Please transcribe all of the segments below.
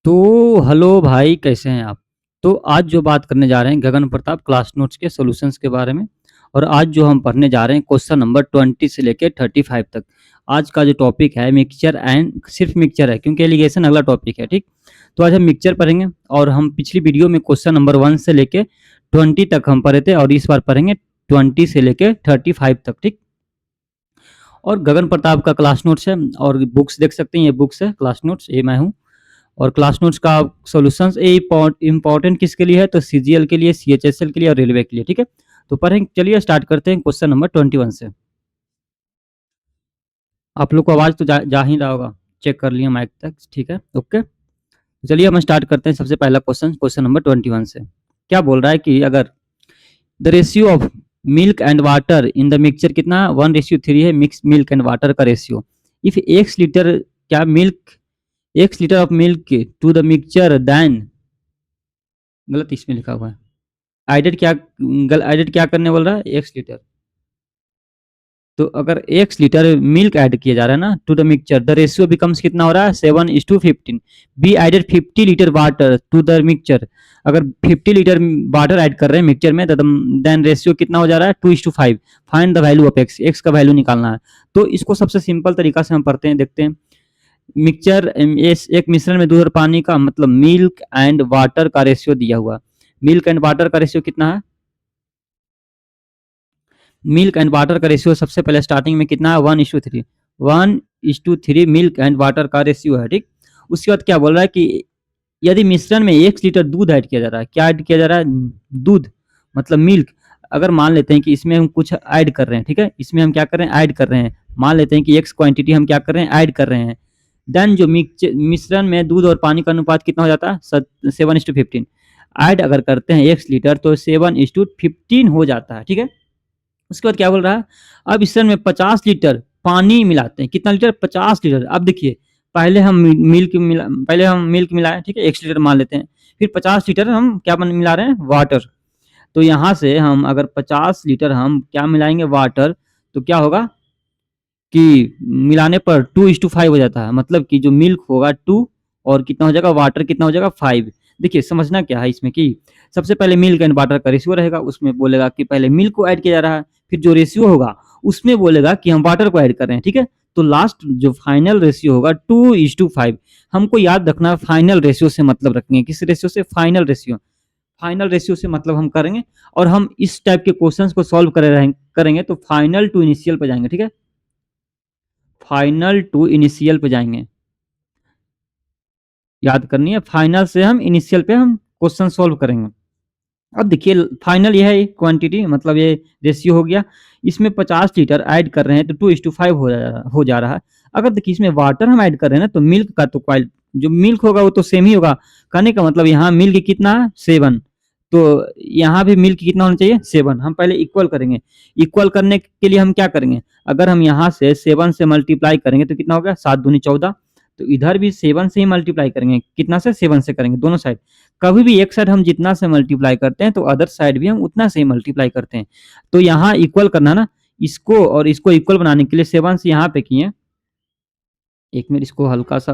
तो हेलो भाई, कैसे हैं आप? तो आज जो बात करने जा रहे हैं गगन प्रताप क्लास नोट्स के सॉल्यूशंस के बारे में। और आज जो हम पढ़ने जा रहे हैं क्वेश्चन नंबर 20 से लेके 35 तक। आज का जो टॉपिक है मिक्सचर एंड सिर्फ मिक्सचर है, क्योंकि एलिगेशन अगला टॉपिक है। ठीक। तो आज हम मिक्सचर पढ़ेंगे और हम पिछली वीडियो में क्वेश्चन नंबर 1 से लेके 20 तक हम पढ़े थे और इस बार पढ़ेंगे 20 से लेके 35 तक। ठीक। और गगन प्रताप का क्लास नोट्स है और बुक्स देख सकते हैं, ये बुक्स है क्लास नोट्स, ये मैं हूँ। और क्लास नोट्स का सॉल्यूशंस ये इंपॉर्टेंट किसके लिए है? तो सीजीएल के लिए, सीएचएसएल के लिए और रेलवे के लिए। ठीक है। तो पढ़ें, चलिए स्टार्ट करते हैं क्वेश्चन नंबर 21 से। आप लोग को आवाज तो जा ही रहा होगा, चेक कर लिया माइक तक। ठीक है, ओके। चलिए हम स्टार्ट करते हैं। सबसे पहला क्वेश्चन, क्वेश्चन नंबर 21 से क्या बोल रहा है कि अगर the ratio of milk and water in the mixture कितना है? 1:3 है मिक्स मिल्क एंड वाटर का रेशियो। इफ एक्स लीटर, क्या milk, X litre of milk to the mixture then, गलत इसमें लिखा हुआ है। एडेड क्या, एडेड क्या करने बोल रहा है? X litre. तो अगर एक्स लीटर मिल्क ऐड किया जा रहा है ना to the mixture, the ratio becomes कितना हो रहा है? 7:15। Be added 50 litre water to the mixture. अगर 50 लीटर वाटर ऐड कर रहे हैं मिक्सचर में, देन रेशियो कितना हो जा रहा है? 2:5। Find the value of x, x का वैल्यू निकालना है। तो इसको सबसे सिंपल तरीका से हम पढ़ते हैं, देखते हैं। मिक्सचर एक मिश्रण में दूध और पानी का, मतलब मिल्क एंड वाटर का रेशियो दिया हुआ। मिल्क एंड वाटर का रेशियो कितना है? मिल्क एंड वाटर का रेशियो सबसे पहले स्टार्टिंग में कितना है? 1:3। 1:3 मिल्क एंड वाटर का रेशियो है। ठीक। उसके बाद क्या बोल रहा है कि यदि मिश्रण में 1 लीटर दूध ऐड किया जा रहा है, क्या ऐड किया जा रहा है? दूध, मतलब मिल्क। अगर मान लेते हैं कि इसमें हम कुछ ऐड कर रहे हैं, ठीक है, इसमें हम क्या कर रहे हैं? ऐड कर रहे हैं। मान लेते हैं कि एक्स क्वांटिटी हम क्या कर रहे हैं? ऐड कर रहे हैं। देन जो मिश्रण में दूध और पानी का अनुपात कितना हो जाता है? 7:15। ऐड अगर करते हैं 1 लीटर तो 7:15 हो जाता है। ठीक है। उसके बाद क्या बोल रहा है? अब इस में 50 लीटर पानी मिलाते हैं। कितना लीटर? 50 लीटर। अब देखिए, पहले हम मिल्क मिलाए, ठीक है, 1 लीटर मान लेते हैं। फिर 50 लीटर हम क्या मिला रहे हैं? वाटर। तो यहाँ से हम अगर 50 लीटर हम क्या मिलाएंगे? वाटर। तो क्या होगा कि मिलाने पर 2:5 हो जाता है, मतलब कि जो मिल्क होगा 2 और कितना हो जाएगा? वाटर कितना हो जाएगा? 5। देखिए समझना क्या है इसमें कि सबसे पहले मिल्क एंड वाटर का रेशियो रहेगा, उसमें बोलेगा कि पहले मिल्क को ऐड किया जा रहा है, फिर जो रेशियो होगा उसमें बोलेगा कि हम वाटर को ऐड कर रहे हैं। ठीक है। तो लास्ट जो फाइनल रेशियो होगा 2:5। हमको याद रखना, फाइनल रेशियो से मतलब रखेंगे। किस रेशियो से? Final ratio. फाइनल रेशियो से मतलब हम करेंगे। और हम इस टाइप के क्वेश्चंस को सॉल्व करेंगे तो फाइनल टू इनिशियल पे जाएंगे। ठीक है, फाइनल टू इनिशियल पे जाएंगे। याद करनी है, फाइनल से हम इनिशियल पे हम क्वेश्चन सॉल्व करेंगे। अब देखिए, फाइनल ये है क्वांटिटी, मतलब ये रेशियो हो गया। इसमें 50 लीटर ऐड कर रहे हैं तो 2:5 हो जा रहा है। अगर देखिए इसमें वाटर हम ऐड कर रहे हैं ना, तो मिल्क का तो जो मिल्क होगा वो तो सेम ही होगा। कहने का मतलब यहाँ मिल्क कितना है? 7। तो यहाँ भी मिल्क कितना होना चाहिए? 7। हम पहले इक्वल करेंगे। इक्वल करने के लिए हम क्या करेंगे? अगर हम यहाँ से 7 से मल्टीप्लाई करेंगे तो कितना हो गया? 7 दूनी 14। तो इधर भी 7 से ही मल्टीप्लाई करेंगे। कितना से? 7 से करेंगे दोनों साइड। कभी भी एक साइड हम जितना से मल्टीप्लाई करते हैं तो अदर साइड भी हम उतना से ही मल्टीप्लाई करते हैं। तो यहाँ इक्वल करना ना, इसको और इसको इक्वल बनाने के लिए 7 से यहाँ पे किए। एक मिनट, इसको हल्का सा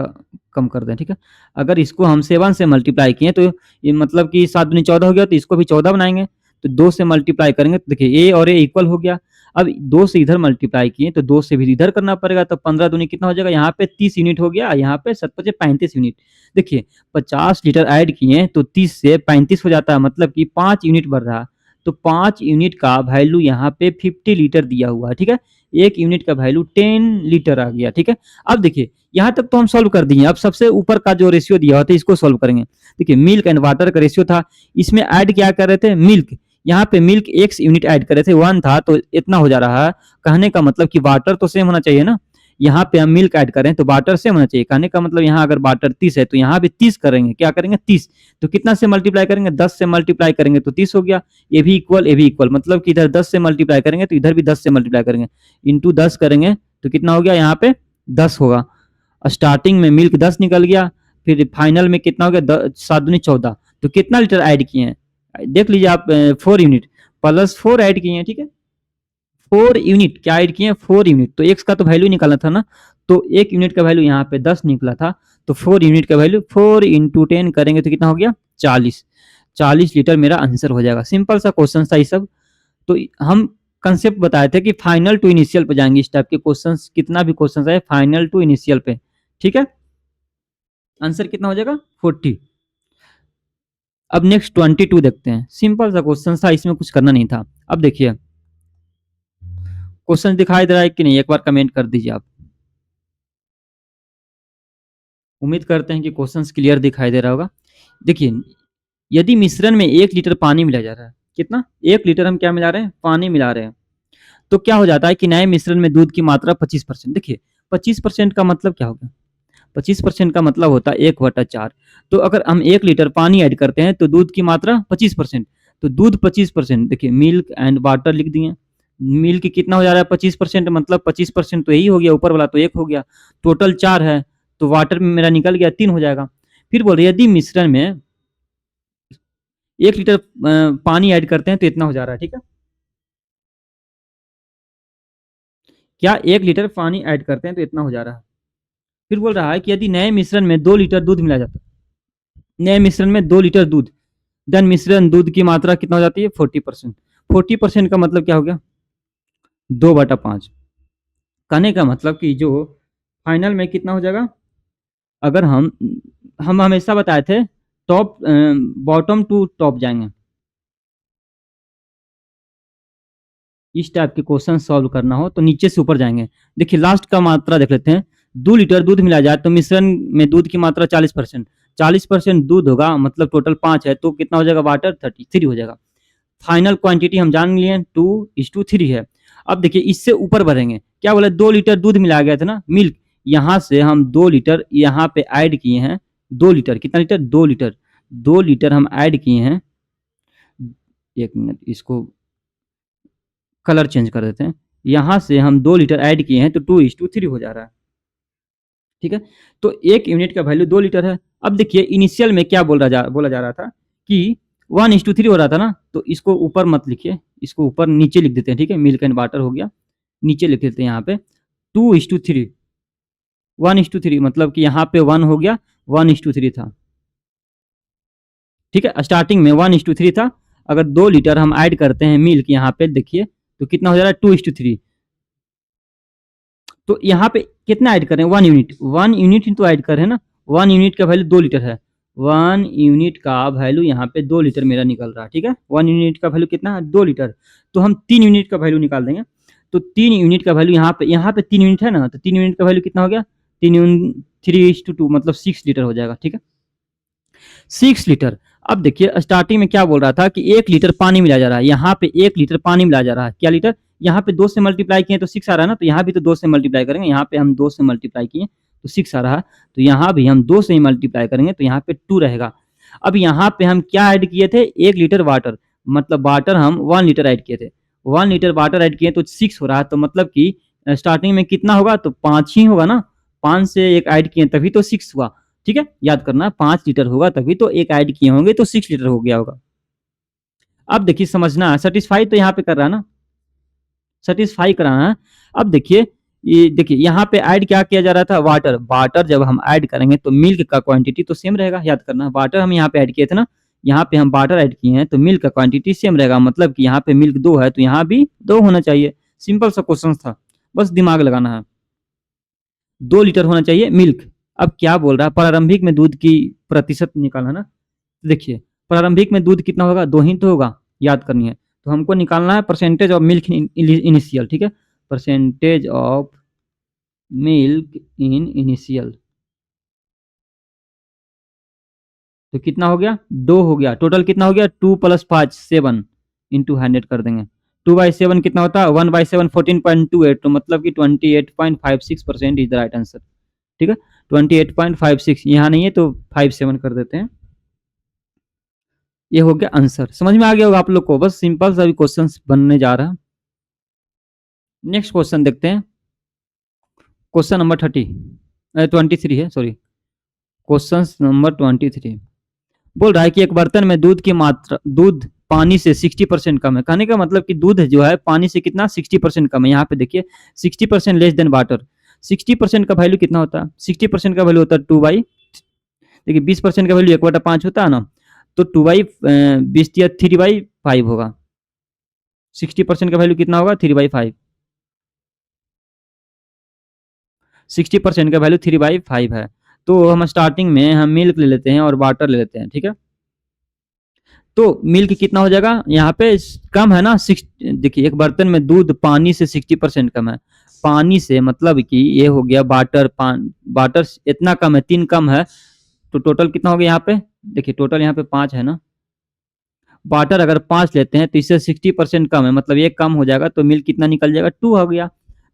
कम कर दें, ठीक है। अगर इसको हम 7 से मल्टीप्लाई किए तो ये मतलब कि 7 दूनी 14 हो गया, तो इसको भी 14 बनाएंगे। तो 2 से मल्टीप्लाई करेंगे तो देखिए ए और ए इक्वल हो गया। अब 2 से इधर मल्टीप्लाई किए तो 2 से भी इधर करना पड़ेगा, तो 15 दूनी कितना हो जाएगा? यहाँ पे 30 यूनिट हो गया, यहाँ पे 7 35 यूनिट। देखिए 50 लीटर ऐड किए तो 30 से 35 हो जाता है, मतलब कि 5 यूनिट बढ़ रहा है। तो 5 यूनिट का वैल्यू यहाँ पे 50 लीटर दिया हुआ है। ठीक है, 1 यूनिट का वैल्यू 10 लीटर आ गया। ठीक है। अब देखिए यहाँ तक तो हम सॉल्व कर दिए। अब सबसे ऊपर का जो रेशियो दिया हुआ था इसको सॉल्व करेंगे। देखिए मिल्क एंड वाटर का रेशियो था, इसमें ऐड क्या कर रहे थे? मिल्क। यहाँ पे मिल्क x यूनिट ऐड कर रहे थे, 1 था तो इतना हो जा रहा है। कहने का मतलब कि वाटर तो सेम होना चाहिए ना। यहाँ पे हम मिल्क ऐड कर रहे हैं तो वाटर सेम होना चाहिए। कहने का मतलब यहाँ अगर वाटर 30 है तो यहाँ भी 30 करेंगे। क्या करेंगे? 30। तो कितना से मल्टीप्लाई करेंगे? 10 से मल्टीप्लाई करेंगे तो 30 हो गया। ये भी इक्वल, ये भी इक्वल, मतलब कि इधर 10 से मल्टीप्लाई करेंगे तो इधर भी 10 से मल्टीप्लाई करेंगे। इंटू 10 करेंगे तो कितना हो गया? यहाँ पे 10 होगा। स्टार्टिंग में मिल्क 10 निकल गया, फिर फाइनल में कितना हो गया? 7 दूनी 14। तो कितना लीटर ऐड किए हैं? देख लीजिए आप, 4 यूनिट प्लस 4 ऐड किए हैं। ठीक है, 4 यूनिट क्या ऐड किए, 4 यूनिट। तो x का तो वैल्यू निकालना था ना, तो 1 यूनिट का वैल्यू यहाँ पे 10 निकला था, तो 4 यूनिट का वैल्यू 4 × 10 करेंगे तो कितना हो गया 40 लीटर मेरा आंसर हो जाएगा। सिंपल सा क्वेश्चन था ये सब। तो हम कंसेप्ट बताए थे कि फाइनल टू इनिशियल पे जाएंगे, इस टाइप के क्वेश्चंस कितना भी क्वेश्चंस है फाइनल टू इनिशियल पे, ठीक है। आंसर कितना हो जाएगा 40। अब नेक्स्ट 22 देखते हैं, सिंपल सा क्वेश्चन था, इसमें कुछ करना नहीं था। अब देखिए क्वेश्चन दिखाई दे रहा है कि नहीं, एक बार कमेंट कर दीजिए आप। उम्मीद करते हैं कि क्वेश्चंस क्लियर दिखाई दे रहा होगा। देखिए यदि मिश्रण में 1 लीटर पानी मिलाया जा रहा है, कितना 1 लीटर हम क्या मिला रहे हैं, पानी मिला रहे हैं, तो क्या हो जाता है कि नए मिश्रण में दूध की मात्रा 25%। देखिए 25% का मतलब क्या होगा, 25% का मतलब होता है 1/4। तो अगर हम 1 लीटर पानी ऐड करते हैं तो दूध की मात्रा 25%, तो दूध 25%, देखिए मिल्क एंड वाटर लिख दिए। मिल्क कितना हो जा रहा है 25%, मतलब 25% तो यही हो गया, ऊपर वाला तो 1 हो गया, टोटल 4 है, तो वाटर में मेरा निकल गया 3 हो जाएगा। फिर बोल रहे यदि मिश्रण में 1 लीटर पानी ऐड करते हैं तो इतना हो जा रहा है, ठीक है। क्या 1 लीटर पानी ऐड करते हैं तो इतना हो जा रहा है। फिर बोल रहा है कि यदि नए मिश्रण में 2 लीटर दूध मिलाया जाता है, नए मिश्रण में 2 लीटर दूध, देन मिश्रण दूध की मात्रा कितना हो जाती है 40%। 40% का मतलब क्या हो गया 2/5। कहने का मतलब कि जो फाइनल में कितना हो जाएगा, अगर हम हमेशा बताए थे टॉप बॉटम टू टॉप जाएंगे, इस टाइप के क्वेश्चन सॉल्व करना हो तो नीचे से ऊपर जाएंगे। देखिए लास्ट का मात्रा देख लेते हैं, 2 लीटर दूध मिलाया जाए तो मिश्रण में दूध की मात्रा 40%, 40% दूध होगा, मतलब टोटल 5 है, तो कितना हो जाएगा वाटर 33 हो जाएगा। फाइनल क्वांटिटी हम जान लिए 2:3 है। अब देखिए इससे ऊपर बढ़ेंगे, क्या बोले 2 लीटर दूध मिलाया गया था ना, मिल्क, यहाँ से हम 2 लीटर यहाँ पे ऐड किए हैं, 2 लीटर, कितना लीटर 2 लीटर, 2 लीटर हम ऐड किए हैं। एक मिनट इसको कलर चेंज कर देते हैं, यहाँ से हम 2 लीटर ऐड किए हैं तो 2:3 हो जा रहा है, ठीक है। तो 1 यूनिट का वैल्यू 2 लीटर है। अब देखिए इनिशियल में क्या बोला जा रहा था कि 1:3 हो रहा था ना, तो इसको ऊपर मत लिखिए, इसको ऊपर नीचे लिख देते हैं, ठीक है। मिल्क एंड वाटर हो गया, नीचे लिख देते हैं यहाँ पे 2:3, 1:3 मतलब कि यहाँ पे 1 हो गया, 1:3 था, ठीक है। स्टार्टिंग में 1:3 था, अगर 2 लीटर हम ऐड करते हैं मिल्क यहाँ पे देखिए तो कितना हो जा रहा है 2:3। तो यहाँ पे कितना ऐड करें 1 यूनिट, 1 यूनिट ही तो ऐड कर रहे हैं ना, 1 यूनिट का वैल्यू 2 लीटर है, 1 यूनिट का वैल्यू यहाँ पे 2 लीटर मेरा निकल रहा है, ठीक है। 1 यूनिट का वैल्यू कितना है 2 लीटर, तो हम 3 यूनिट का वैल्यू निकाल देंगे। तो 3 यूनिट का वैल्यू यहाँ पे 3 यूनिट है ना, तो 3 यूनिट का वैल्यू कितना हो गया 3 यूनिट 3:2 मतलब 6 लीटर हो जाएगा, ठीक है 6 लीटर। अब देखिए स्टार्टिंग में क्या बोल रहा था कि 1 लीटर पानी मिलाया जा रहा है, यहाँ पे 1 लीटर पानी मिलाया जा रहा है, क्या लीटर, यहाँ पे 2 से मल्टीप्लाई किए तो 6 आ रहा है ना, तो यहाँ भी तो 2 से मल्टीप्लाई करेंगे, यहाँ पे हम 2 से मल्टीप्लाई किए तो 6 आ रहा है, तो यहाँ भी हम 2 से ही मल्टीप्लाई करेंगे तो यहाँ पे 2 रहेगा। अब यहाँ पे हम क्या ऐड किए थे 1 लीटर वाटर, मतलब वाटर हम 1 लीटर ऐड किए थे, 1 लीटर वाटर ऐड किए तो 6 हो रहा है, तो मतलब कि स्टार्टिंग में कितना होगा तो 5 ही होगा ना, 5 से एक ऐड किए तभी तो 6 हुआ, ठीक है। याद करना 5 लीटर होगा तभी तो एक ऐड किए होंगे तो 6 लीटर हो गया होगा। अब देखिए समझना, सेटिस्फाई तो यहाँ पे कर रहा है ना, सेटिस्फाई कराना है। अब देखिए ये देखिए यहाँ पे ऐड क्या किया जा रहा था वाटर, वाटर जब हम ऐड करेंगे तो मिल्क का क्वांटिटी तो सेम रहेगा, याद करना वाटर हम यहाँ पे ऐड किए थे ना, यहाँ पे हम वाटर ऐड किए हैं तो मिल्क का क्वांटिटी सेम रहेगा, मतलब कि यहाँ पे मिल्क 2 है तो यहाँ भी 2 होना चाहिए। सिंपल सा क्वेश्चन था, बस दिमाग लगाना है। 2 लीटर होना चाहिए मिल्क। अब क्या बोल रहा है प्रारंभिक में दूध की प्रतिशत निकालना ना, देखिए प्रारंभिक में दूध कितना होगा 2 ही तो होगा, याद करनी है, तो हमको निकालना है परसेंटेज ऑफ मिल्क इनिशियल, ठीक है, percentage of milk in initial, तो कितना हो गया 2 हो गया, टोटल कितना हो गया 2 + 5 7 इंटू 100 कर देंगे, 2/7 कितना होता है 1/7 14.28, तो मतलब कि 28.56% इज द राइट आंसर, ठीक है 28.56, यहाँ नहीं है तो 57 कर देते हैं, ये हो गया आंसर। समझ में आ गया होगा आप लोग को, बस सिंपल सा भी क्वेश्चन बनने जा रहा है। नेक्स्ट क्वेश्चन देखते हैं, क्वेश्चन नंबर 23 है, सॉरी क्वेश्चन नंबर 23 बोल रहा है कि एक बर्तन में दूध पानी से 60% कम है। कहने का मतलब कि दूध जो है पानी से कितना 60% कम है। यहाँ पे देखिए 60% लेस देन वाटर। 60% का वैल्यू कितना होता है? 60% का वैल्यू होता है 2/, देखिए 20% का वैल्यू 1/5 होता है ना, तो 2/20 या 3/5 होगा। 60% का वैल्यू कितना होगा? 3/5। 60% का वैल्यू 3/5 है। तो हम स्टार्टिंग में हम मिल्क ले लेते हैं और वाटर ले लेते हैं, ठीक है। तो मिल्क कितना हो जाएगा यहाँ पे? कम है ना, देखिए एक बर्तन में दूध पानी से 60% कम है। पानी से मतलब कि ये हो गया वाटर, वाटर इतना कम है, 3 कम है, तो टोटल कितना हो गया यहाँ पे? देखिए टोटल यहाँ पे 5 है ना। वाटर अगर 5 लेते हैं तो इससे 60% कम है, मतलब ये कम हो जाएगा, तो मिल्क कितना निकल जाएगा? 2 हो गया।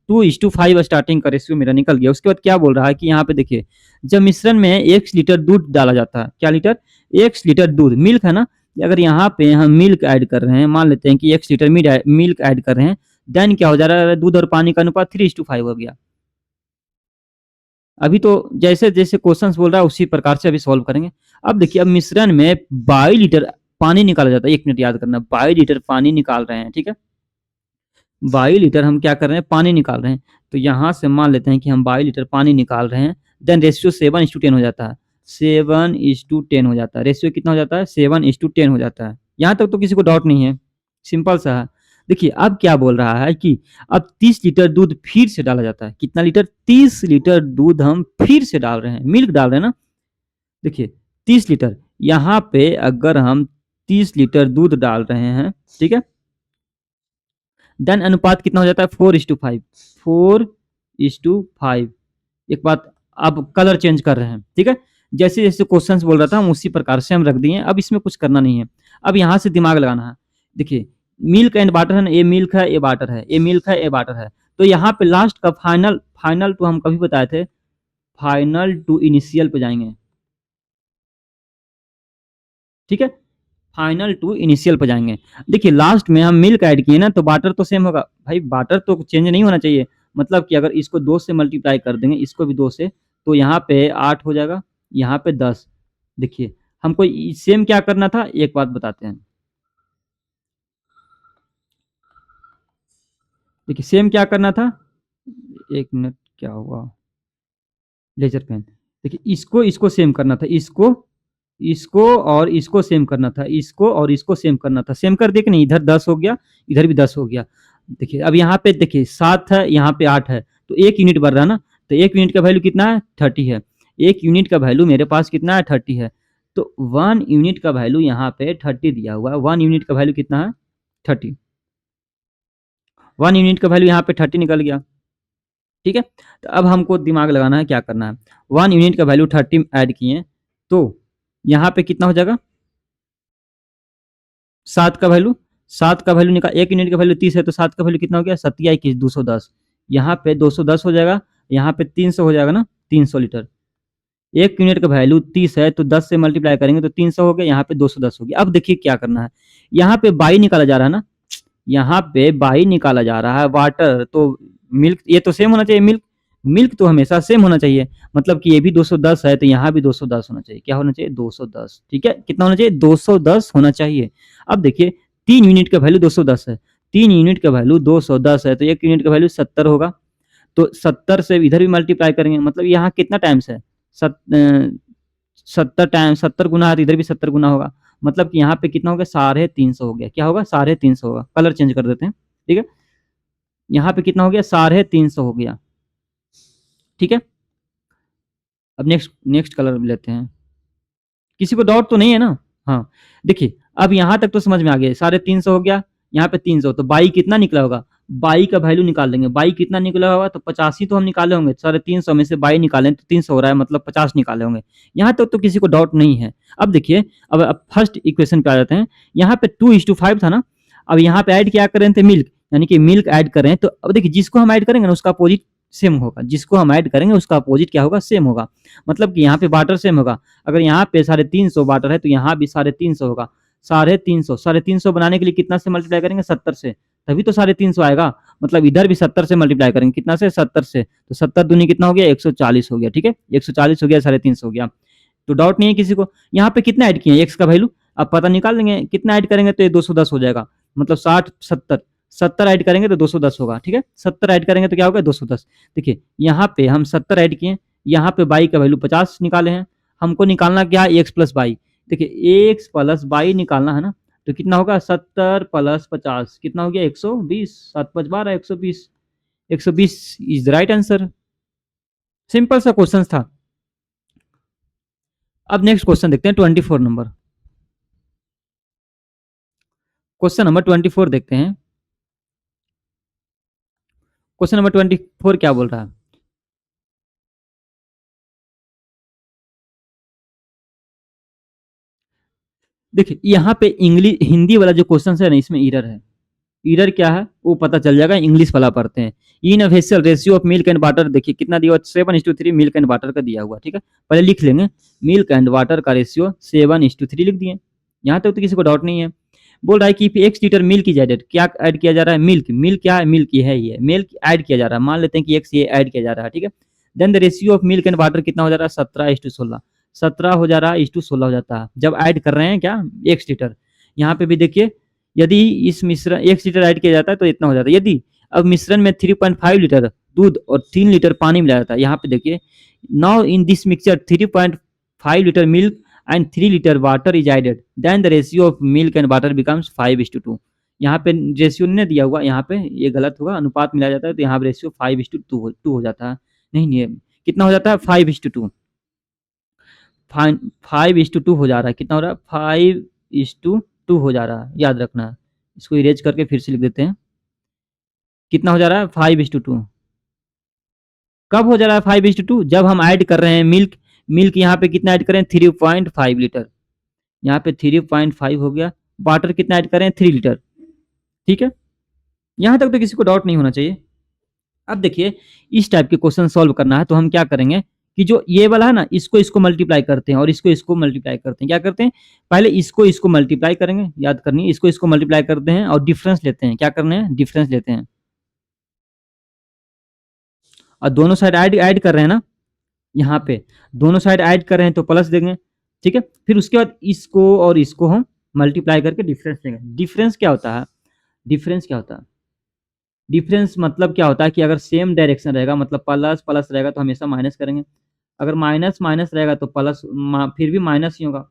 2:5 स्टार्टिंग का रेशियो मेरा निकल गया। उसके बाद क्या बोल रहा है कि यहाँ पे देखिए जब मिश्रण में 1 लीटर दूध डाला जाता है, क्या लीटर? 1 लीटर दूध, मिल्क है ना, अगर यहाँ पे हम मिल्क ऐड कर रहे हैं, मान लेते हैं कि 1 लीटर मिल्क ऐड कर रहे हैं, देन क्या हो जा रहा है? दूध और पानी का अनुपात 3:5 हो गया। अभी तो जैसे जैसे क्वेश्चंस बोल रहा है उसी प्रकार से अभी सॉल्व करेंगे। अब देखिए अब मिश्रण में 22 लीटर पानी निकाला जाता है। 1 मिनट याद करना, 22 लीटर पानी निकाल रहे हैं, ठीक है। 22 लीटर हम क्या कर रहे हैं? पानी निकाल रहे हैं। तो यहाँ से मान लेते हैं कि हम 22 लीटर पानी निकाल रहे हैं, देन रेशियो 7:10 हो जाता है। 7:10 हो जाता है। रेशियो कितना हो जाता है? 7:10 हो जाता है। यहाँ तक तो किसी को डाउट नहीं है, सिंपल सा है। देखिए अब क्या बोल रहा है कि अब 30 लीटर दूध फिर से डाला जाता है। कितना लीटर? 30 लीटर दूध हम फिर से डाल रहे हैं, मिल्क डाल रहे हैं ना। देखिए 30 लीटर, यहाँ पे अगर हम 30 लीटर दूध डाल रहे हैं, ठीक है, देन अनुपात कितना हो जाता है? 4:5। 4:5। एक बात, अब कलर चेंज कर रहे हैं, ठीक है। जैसे जैसे क्वेश्चंस बोल रहा था हम उसी प्रकार से हम रख दिए। अब इसमें कुछ करना नहीं है, अब यहाँ से दिमाग लगाना है। देखिए मिल्क एंड वाटर है ना, ये मिल्क है, ये वाटर है, ये मिल्क है, ये वाटर है। तो यहाँ पे लास्ट का फाइनल, फाइनल टू हम कभी बताए थे, फाइनल टू इनिशियल पे जाएंगे, ठीक है। फाइनल टू इनिशियल पे जाएंगे। देखिए लास्ट में हम मिल्क ऐड किए ना, तो वाटर तो सेम होगा भाई, वाटर तो चेंज नहीं होना चाहिए। मतलब कि अगर इसको 2 से मल्टीप्लाई कर देंगे, इसको भी 2 से, तो यहाँ पे 8 हो जाएगा, यहाँ पे 10। देखिए हमको सेम क्या करना था, एक बात बताते हैं। देखिए सेम क्या करना था, 1 मिनट, क्या हुआ? Laser pen. देखिए इसको इसको सेम करना था, इसको इसको और इसको सेम करना था, इसको और इसको सेम करना था। सेम कर दिया कि नहीं? इधर 10 हो गया, इधर भी 10 हो गया। देखिए अब यहाँ पे देखिए 7 है, यहाँ पे 8 है, तो 1 यूनिट बढ़ रहा है ना। तो 1 यूनिट का वैल्यू कितना है? 30 है। 1 यूनिट का वैल्यू मेरे पास कितना है? 30 है। तो 1 यूनिट का वैल्यू यहाँ पे 30 दिया हुआ है। 1 यूनिट का वैल्यू कितना है? 30। 1 यूनिट का वैल्यू यहाँ पे 30 निकल गया, ठीक है। तो अब हमको दिमाग लगाना है, क्या करना है। 1 यूनिट का वैल्यू 30 ऐड किए, तो यहाँ पे कितना हो जाएगा? 7 का वैल्यू, 7 का वैल्यू निकाल, 1 यूनिट का वैल्यू 30 है, तो 7 का वैल्यू कितना हो गया? 7 या 21, 210। यहाँ पे 210 हो जाएगा, यहाँ पे 300 हो जाएगा ना, 300 लीटर। 1 यूनिट का वैल्यू 30 है, तो 10 से मल्टीप्लाई करेंगे तो 300 हो गया, यहाँ पे 210 हो गया। अब देखिए क्या करना है, यहाँ पे 22 निकाला जा रहा है ना, यहाँ पे 22 निकाला जा रहा है। वाटर तो मिल्क, ये तो सेम होना चाहिए, मिल्क, मिल्क तो हमेशा सेम होना चाहिए। मतलब कि ये भी 210 है, तो यहाँ भी 210 होना चाहिए। क्या होना चाहिए? 210, ठीक है। कितना होना चाहिए? 210 होना चाहिए। अब देखिए 3 यूनिट का वैल्यू 210 है, 3 यूनिट का वैल्यू 210 है, तो 1 यूनिट का वैल्यू 70 होगा। तो 70 से इधर भी मल्टीप्लाई करेंगे, मतलब यहाँ कितना टाइम्स है? 70 टाइम, 70 गुना है, तो इधर भी 70 गुना होगा। मतलब कि यहाँ पे कितना हो गया? 350 हो गया। क्या होगा? 350 होगा। कलर चेंज कर देते हैं, ठीक है। यहाँ पे कितना हो गया? 350 हो गया, ठीक है। अब नेक्स्ट नेक्स्ट कलर लेते हैं। किसी को डाउट तो नहीं है ना? हाँ देखिए अब यहाँ तक तो समझ में आ गया। 350 हो गया, यहाँ पे 300, तो 22 कितना निकला होगा? 22 का वैल्यू निकाल देंगे। 22 कितना निकला होगा? तो 85 तो हम निकाले होंगे। 350 में से 22 निकालें तो 300 हो रहा है, मतलब 50 निकाले होंगे। यहाँ तक तो किसी को डाउट नहीं है। अब देखिए अब फर्स्ट इक्वेशन पे आ जाते हैं। यहाँ पे 2:5 था ना, अब यहाँ पे ऐड क्या कर रहे थे? मिल्क, यानी कि मिल्क ऐड कर रहे हैं। तो अब देखिए जिसको हम ऐड करेंगे ना उसका अपोजिट सेम होगा, जिसको हम ऐड करेंगे उसका अपोजिट क्या होगा? सेम होगा। मतलब कि यहाँ पे वाटर सेम होगा। अगर यहाँ पे 350 वाटर है तो यहाँ भी 350 होगा। 350 बनाने के लिए कितना से मल्टीप्लाई करेंगे? 70 से, तभी तो 350 आएगा। मतलब इधर भी 70 से मल्टीप्लाई करेंगे, कितना से? 70 से। तो 70 दूनी कितना हो गया? 140 हो गया, ठीक है। 140 हो गया, 350 हो गया। तो डाउट नहीं है किसी को। यहाँ पे कितना ऐड किए? एक्स का वैल्यू, अब पता निकाल लेंगे, कितना ऐड करेंगे तो ये 210 हो जाएगा, मतलब 60 70, 70 ऐड करेंगे तो 210 होगा, ठीक है। 70 ऐड करेंगे तो क्या होगा 210। देखिए यहाँ पे हम 70 ऐड किए, यहाँ पे बाई का वैल्यू 50 निकाले हैं, हमको निकालना क्या है एक्स प्लस बाई। देखिए एक्स प्लस बाई निकालना है ना, तो कितना होगा 70 प्लस 50 कितना हो गया 120, 7 5 12 120, 120 is the right answer. Simple सा क्वेश्चन था। अब नेक्स्ट क्वेश्चन देखते हैं 24 नंबर। क्वेश्चन नंबर 24 देखते हैं। क्वेश्चन नंबर 24 क्या बोल रहा है। देखिए यहाँ पे इंग्लिश हिंदी वाला जो क्वेश्चन है ना, इसमें ईरर है। ईरर क्या है वो पता चल जाएगा, इंग्लिश वाला पढ़ते हैं। In vessel ratio of milk and water, देखिए कितना दिया हुआ 7:3 मिल्क एंड वाटर का दिया हुआ, ठीक है। पहले लिख लेंगे मिल्क एंड वाटर का रेशियो 7:3 लिख दिए, यहाँ तक तो किसी को डाउट नहीं है। बोल रहा है कि 1 लीटर मिल्क की एडेड, क्या ऐड किया जा रहा है मिल्क, मिल्क क्या है मिल्क ही है, ये मिल्क ऐड किया जा रहा है, मान लेते हैं कि x ये ऐड किया जा रहा है, ठीक है। Then the ratio of milk and water कितना हो जा रहा है 17:16, 17 हो जा रहा है 16 हो जाता है जब ऐड कर रहे हैं क्या 1 लीटर। यहाँ पे भी देखिए यदि इस मिश्रण 1 लीटर ऐड किया जाता है तो इतना हो जाता है, यदि अब मिश्रण में 3.5 लीटर दूध और 3 लीटर पानी मिलाया जाता है, यहाँ पे देखिए now in this mixture 3.5 litre milk and 3 litre water is added, then the ratio of milk and water becomes 5:2। यहाँ पे रेशियो नहीं दिया हुआ, यहाँ पे ये गलत होगा, अनुपात मिलाया जाता है तो यहाँ पे रेशियो 5:2 हो जाता है, नहीं कितना हो जाता है 5:2, 5:2 हो जा रहा है, कितना हो रहा है 5:2 हो जा रहा है, याद रखना है। इसको इरेज करके फिर से लिख देते हैं, कितना हो जा रहा है 5:2। कब हो जा रहा है 5:2, जब हम ऐड कर रहे हैं मिल्क, मिल्क यहाँ पे कितना ऐड करें 3.5 लीटर, यहाँ पे 3.5 हो गया, वाटर कितना ऐड करें 3 लीटर, ठीक है। यहाँ तक तो किसी को डाउट नहीं होना चाहिए। अब देखिए इस टाइप के क्वेश्चन सॉल्व करना है तो हम क्या करेंगे कि जो ये वाला है ना, इसको इसको मल्टीप्लाई करते हैं और इसको इसको मल्टीप्लाई करते हैं, क्या करते हैं पहले इसको इसको मल्टीप्लाई करेंगे, याद करनी है, इसको इसको मल्टीप्लाई करते हैं और डिफरेंस लेते हैं, क्या करने हैं डिफरेंस लेते हैं, और दोनों साइड ऐड ऐड कर रहे हैं ना, यहाँ पे दोनों साइड ऐड कर रहे हैं तो प्लस देंगे, ठीक है। फिर उसके बाद इसको और इसको हम मल्टीप्लाई करके डिफरेंस लेंगे। डिफरेंस क्या होता है, डिफरेंस क्या होता है, डिफरेंस मतलब क्या होता है कि अगर सेम डायरेक्शन रहेगा, मतलब प्लस प्लस रहेगा तो हमेशा माइनस करेंगे, अगर माइनस माइनस रहेगा तो प्लस, फिर भी माइनस ही होगा।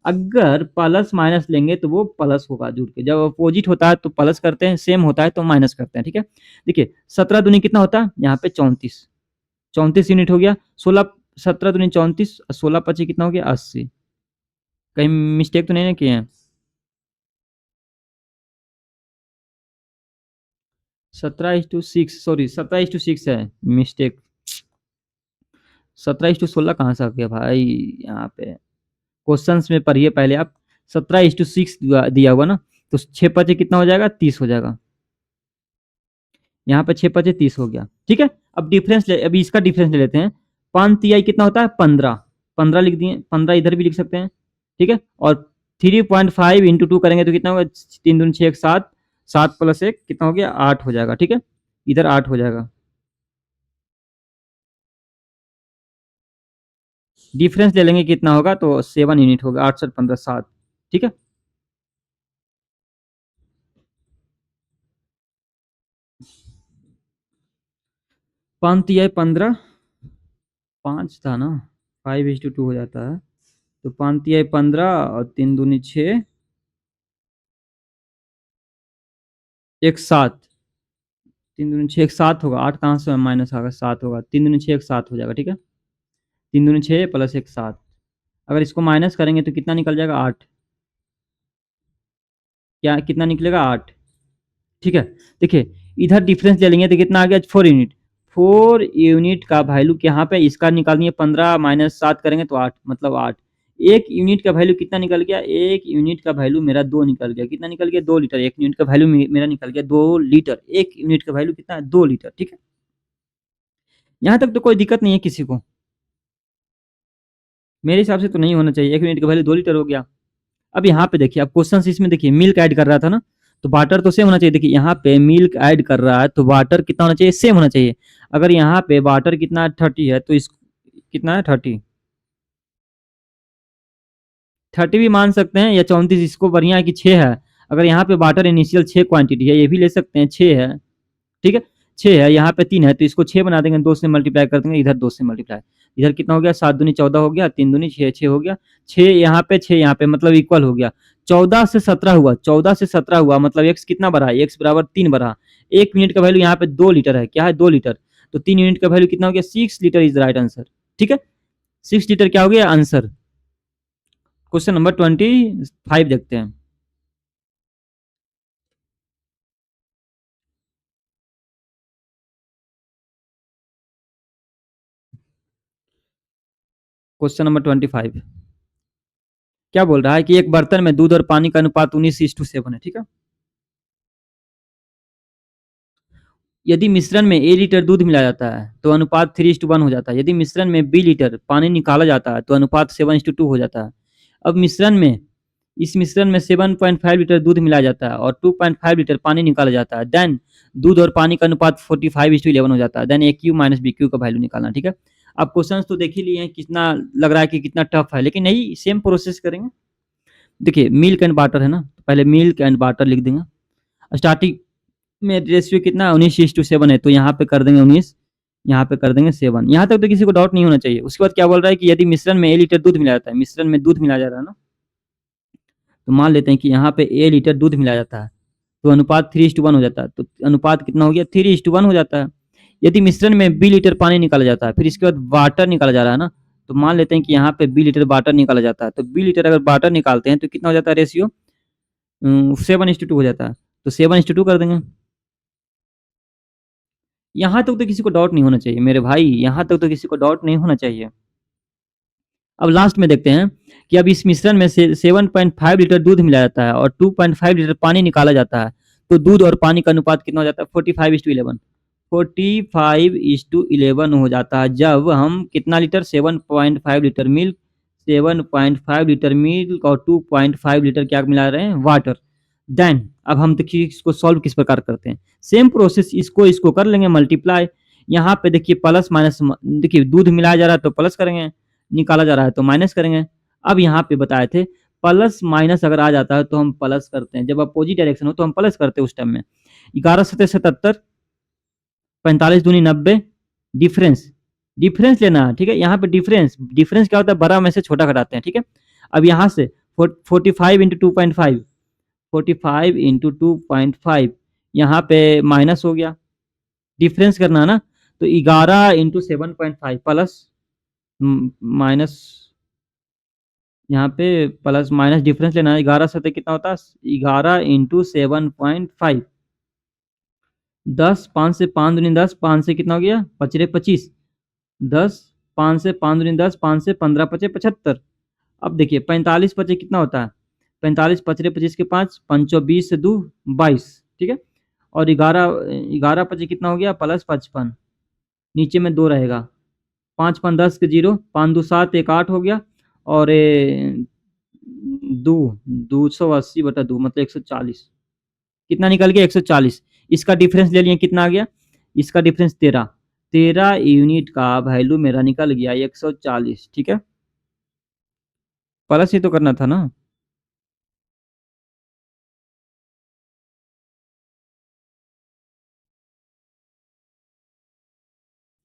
अगर प्लस माइनस लेंगे तो वो प्लस होगा जुड़ के, जब अपोजिट होता है तो प्लस करते हैं, सेम होता है तो माइनस करते हैं, ठीक है। देखिए 17 दूनी कितना होता है, यहाँ पे 34, 34 यूनिट हो गया, 16 17 दूनी 34, 16 पची कितना हो गया 80, कहीं मिस्टेक तो नहीं ना किए हैं। 17:6, सॉरी 17:6 है, मिस्टेक, 17:16 कहाँ से आ गया भाई, यहाँ पे क्वेश्चंस में पढ़िए पहले आप, 17:6 दिया हुआ ना, तो 6 पचे कितना हो जाएगा 30 हो जाएगा, यहाँ पे 6 पचे 30 हो गया, ठीक है। अब डिफरेंस ले, अभी इसका डिफरेंस ले लेते हैं, 5 तिहाई कितना होता है 15, 15 लिख दिए, 15 इधर भी लिख सकते हैं, ठीक है। और 3.5 इंटू 2 करेंगे तो कितना होगा 3 दूनी 6 7, 7 प्लस 1 कितना हो गया 8 हो जाएगा, ठीक है, इधर 8 हो जाएगा। डिफरेंस ले लेंगे कितना होगा तो 7 यूनिट होगा, 8 7 15 7, ठीक है। पाँच तिहाई 15, 5 था ना, 5:2 हो जाता है, तो 5 तिहाई 15 और 3 दूनी 6, 1 7, 3 दूनी 6 1 7 होगा, 8 कहाँ से माइनस आएगा 7 होगा, 3 दूनी 6 1 7 हो जाएगा, ठीक है। 3 दूनी 6 प्लस 1 7, अगर इसको माइनस करेंगे तो कितना निकल जाएगा 8, क्या कितना निकलेगा 8, ठीक है। देखिए इधर डिफरेंस ले लेंगे तो कितना आ गया 4 यूनिट, 4 यूनिट का वैल्यू यहाँ पे इसका निकालिए 15 माइनस 7 करेंगे तो 8, मतलब 8, एक यूनिट का वैल्यू कितना निकल गया, एक यूनिट का वैल्यू मेरा 2 निकल गया, कितना निकल गया 2 लीटर, एक यूनिट का वैल्यू मेरा निकल गया 2 लीटर, एक यूनिट का वैल्यू कितना है 2 लीटर, ठीक है। यहाँ तक तो कोई दिक्कत नहीं है किसी को, मेरे हिसाब से तो नहीं होना चाहिए, एक यूनिट का वैल्यू 2 लीटर हो गया। अब यहाँ पे देखिए, आप क्वेश्चन इसमें देखिए मिल्क ऐड कर रहा था ना, तो वाटर तो सेम होना चाहिए, देखिए यहाँ पे मिल्क ऐड कर रहा है तो वाटर कितना होना चाहिए सेम होना चाहिए, अगर यहाँ पे वाटर कितना 30 है तो इस कितना है 30, 30 भी मान सकते हैं या 34, इसको बढ़िया है कि 6 है। अगर यहाँ पे वाटर इनिशियल 6 क्वांटिटी है, ये भी ले सकते हैं 6 है, ठीक है। 6 है, यहाँ पे 3 है, तो इसको 6 बना देंगे, 2 से मल्टीप्लाई कर देंगे, इधर 2 से मल्टीप्लाई। इधर कितना हो गया, 7 दूनी 14 हो गया, 3 दूनी 6, 6 हो गया, 6 यहाँ पे 6 यहाँ पे, मतलब इक्वल हो गया। 14 से 17 हुआ, 14 से 17 हुआ, मतलब x कितना बढ़ा, x बराबर 3 बढ़ा। 1 मिनट का वैल्यू यहाँ पे 2 लीटर है, क्या है 2 लीटर, तो 3 यूनिट का वैल्यू कितना हो गया, 6 litre is the right answer, ठीक है। 6 लीटर क्या हो गया आंसर। क्वेश्चन नंबर 25 देखते हैं। क्वेश्चन नंबर 25 क्या बोल रहा है कि एक बर्तन में दूध और पानी का अनुपात 19:7 है, ठीक है। यदि मिश्रण में ए लीटर दूध मिलाया जाता है तो अनुपात 3:1 हो जाता है। यदि मिश्रण में बी लीटर पानी निकाला जाता है तो अनुपात 7:2 हो जाता है। अब इस मिश्रण में 7.5 लीटर दूध मिलाया जाता है और 2.5 लीटर पानी निकाला जाता है, देन दूध और पानी का अनुपात 45:11 हो जाता है। देन ए क्यू माइनस बी क्यू का वैल्यू निकालना, ठीक है। आप क्वेश्चन तो देख ही लिए हैं, कितना लग रहा है कि कितना टफ है, लेकिन नहीं, सेम प्रोसेस करेंगे। देखिए मिल्क एंड वाटर है ना, तो पहले मिल्क एंड वाटर लिख देंगे। स्टार्टिंग में रेशियो कितना 19:7 है, तो यहाँ पे कर देंगे 19, यहाँ पे कर देंगे 7। यहाँ तक तो किसी को डाउट नहीं होना चाहिए। उसके बाद क्या बोल रहा है कि यदि मिश्रण में ए लीटर दूध मिलाया जाता है, मिश्रण में दूध मिलाया जा रहा है ना, तो मान लेते हैं कि यहाँ पे ए लीटर दूध मिलाया जाता है, तो अनुपात 3:1 हो जाता है। तो अनुपात कितना हो गया, 3:1 हो जाता है। यदि मिश्रण में बी लीटर पानी निकाला जाता है, फिर इसके बाद वाटर निकाला जा रहा है ना, तो मान लेते हैं कि यहाँ पे बी लीटर वाटर निकाला जाता है, तो बी लीटर अगर वाटर निकालते हैं तो कितना हो जाता है रेशियो, 7:2 हो जाता है, तो 7:2 कर देंगे। यहाँ तक तो किसी को डाउट नहीं होना चाहिए मेरे भाई, यहाँ तक तो किसी को डाउट नहीं होना चाहिए। अब लास्ट में देखते हैं कि अब इस मिश्रण में से 7.5 लीटर दूध मिलाया जाता है और 2.5 लीटर पानी निकाला जाता है, तो दूध और पानी का अनुपात कितना हो जाता है, 45:11। 45:11 हो जाता है जब हम कितना litre, 7.5 litre milk, 7.5 litre milk और 2.5 लीटर क्या मिला रहे हैं, वाटर। देन अब हम देखिए इसको सॉल्व किस प्रकार करते हैं। सेम प्रोसेस, इसको इसको कर लेंगे मल्टीप्लाई। यहाँ पे देखिए प्लस माइनस, देखिए दूध मिलाया जा रहा है तो प्लस करेंगे, निकाला जा रहा है तो माइनस करेंगे। अब यहाँ पे बताए थे प्लस माइनस अगर आ जाता है तो हम प्लस करते हैं, जब अपोजिट डायरेक्शन हो तो हम प्लस करते हैं उस टाइम में। 11×7 = 77, 45 दूनी 90, डिफरेंस, डिफरेंस लेना है, ठीक है। यहाँ पे डिफरेंस, डिफरेंस क्या होता है, बड़ा में से छोटा घटाते हैं, ठीक है। अब यहाँ से 45 × 2.5, 45 × 2.5 यहाँ पे माइनस हो गया, डिफरेंस करना है ना, तो 11 × 7.5 प्लस माइनस, यहाँ पे प्लस माइनस डिफरेंस लेना है। 11×7 कितना होता है, 11 × 7.5, 10, 5 से 5 दूनी 10, 5 से कितना हो गया, 5×25, 10, 5 से 5 दूनी 10, 5 से 15×5 = 75। अब देखिए 45×5 कितना होता है, 45×5 के 5, 5 से 2 22, ठीक है। और 11×5 कितना हो गया, +55, नीचे में 2 रहेगा, 5×5 = 10 के 0, 5×2 = 7, 1 8 हो गया, और 280/2 मतलब 140, कितना निकल गया, 140। इसका डिफरेंस ले लिए, कितना आ गया, इसका डिफरेंस 13, 13 यूनिट का वैल्यू मेरा निकल गया 140, ठीक है। प्लस ही तो करना था ना।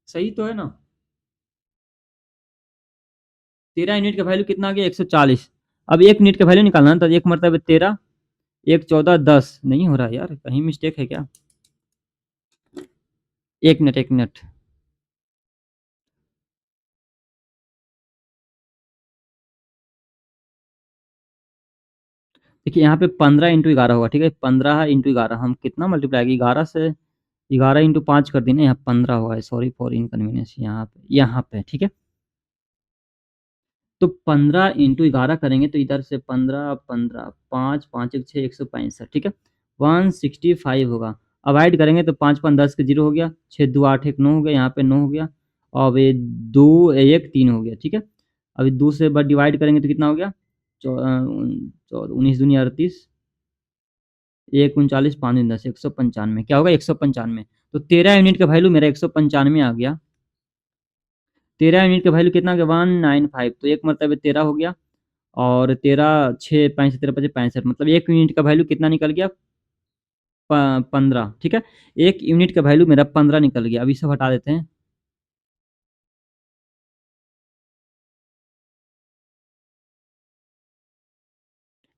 सही तो है ना। 13 यूनिट का वैल्यू कितना आ गया, 140। अब 1 मिनट का वैल्यू निकालना है, तो 1 मरतबा 13, 1 14 10, नहीं हो रहा यार, कहीं मिस्टेक है क्या। 1 मिनट, 1 मिनट। देखिए यहाँ पे 15 × 11 होगा, ठीक है। 15 × 11 हम कितना मल्टीप्लाई, 11 से 11 × 5 कर देना, यहाँ 15 होगा, सॉरी फॉर इनकन्वीनियंस, यहाँ पे ठीक है। तो 15 × 11 करेंगे तो इधर से 15 15 5 5 1 6 165, ठीक है। 165 होगा। अब ऐड करेंगे तो 5 5 10 के 0 हो गया, 6 2 8 1 9 हो गया, यहाँ पे 9 हो गया, और ये 2 1 3 हो गया, ठीक है। अभी 2 से बस डिवाइड करेंगे तो कितना हो गया, 19 दूनी 38, 1 39 5 दूनी 10, 195, क्या होगा 195। तो 13 यूनिट का वैल्यू मेरा 195 आ गया। 13 यूनिट का वैल्यू कितना हो गया, 195, तो एक मतलब 13 हो गया, और 13 6 5 13 5 65 मतलब 1 यूनिट का वैल्यू कितना निकल गया? 15, ठीक है? 1 यूनिट का वैल्यू मेरा 15 निकल गया। अब ये सब हटा देते हैं।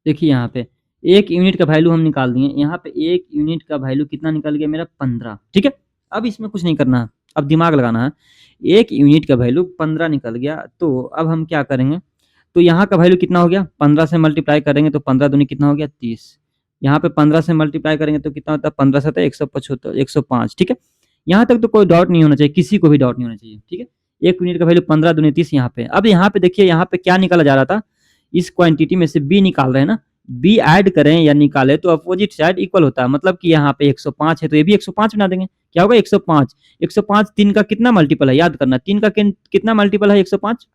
देखिए यहाँ पे 1 यूनिट का वैल्यू हम निकाल दिए। यहाँ पे 1 यूनिट का वैल्यू कितना निकल गया मेरा? 15, ठीक है? अब इसमें कुछ नहीं करना है, अब दिमाग लगाना है। 1 यूनिट का वैल्यू 15 निकल गया, तो अब हम क्या करेंगे? तो यहाँ का वैल्यू कितना हो गया? 15 से मल्टीप्लाई करेंगे तो 15 दूनी कितना हो गया? 30। यहाँ पे 15 से मल्टीप्लाई करेंगे तो कितना होता है? 15 सतह 175 105, ठीक है? यहाँ तक तो कोई डाउट नहीं होना चाहिए, किसी को भी डाउट नहीं होना चाहिए, ठीक है? 1 यूनिट का वैल्यू 15 दूनी 30 यहाँ पे। अब यहाँ पे देखिए, यहाँ पे क्या निकाला जा रहा था? इस क्वांटिटी में से बी निकाल रहे हैं ना, बी ऐड करें या निकालें तो अपोजिट साइड इक्वल होता है। मतलब कि यहाँ पे 105 है तो ये भी 105 बना देंगे। क्या होगा? 105। 105 3 का कितना मल्टीपल है? याद करना, 3 का कितना मल्टीपल है 105?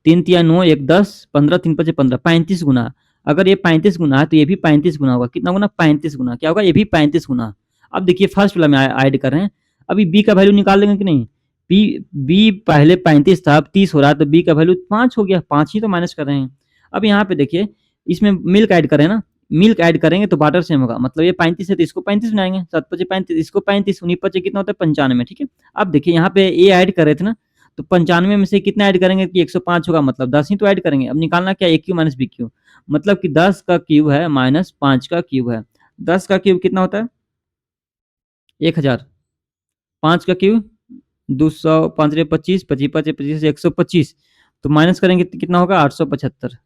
3 तिया 9, 1 10, 15 3 5 15, 35 गुना। अगर ये 35 गुना है तो ये भी 35 गुना होगा। कितना गुना? 35 गुना। क्या होगा? ये भी 35 गुना। अब देखिए फर्स्ट वाला में ऐड कर रहे हैं। अभी बी का वैल्यू निकाल लेंगे कि नहीं? बी बी पहले 35 था, अब 30 हो रहा है, तो बी का वैल्यू 5 हो गया। 5 ही तो माइनस कर रहे हैं। अब यहाँ पे देखिए, इसमें मिल्क ऐड करें ना, मिल्क ऐड करेंगे तो वाटर सेम होगा। मतलब ये 35 है तो इसको 35 बनाएंगे, 7 पचे 35, इसको 35, 19 पचे कितना होता है? 95, ठीक है? अब देखिए यहाँ पे ए ऐड कर रहे थे ना, तो 95 में से कितना ऐड करेंगे कि 105 होगा, मतलब 10 ही तो ऐड करेंगे। अब निकालना क्या? ए क्यू माइनस बी क्यू, मतलब कि 10 का क्यूब है माइनस 5 का क्यूब है। 10 का क्यूब कितना होता है? 1000। 5 का क्यूब 200, 5 25, 25 25 25 125, तो माइनस करेंगे तो कितना होगा? 875।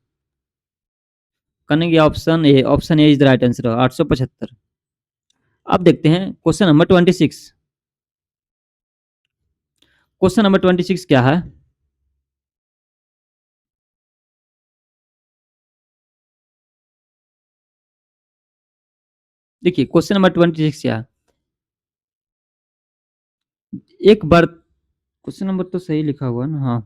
करेंगे option A is the right answer, 875। अब देखते हैं क्वेश्चन नंबर 26। क्वेश्चन नंबर 26 क्या है? देखिए क्वेश्चन नंबर 26 क्या है? एक बार क्वेश्चन नंबर तो सही लिखा हुआ है ना? हाँ,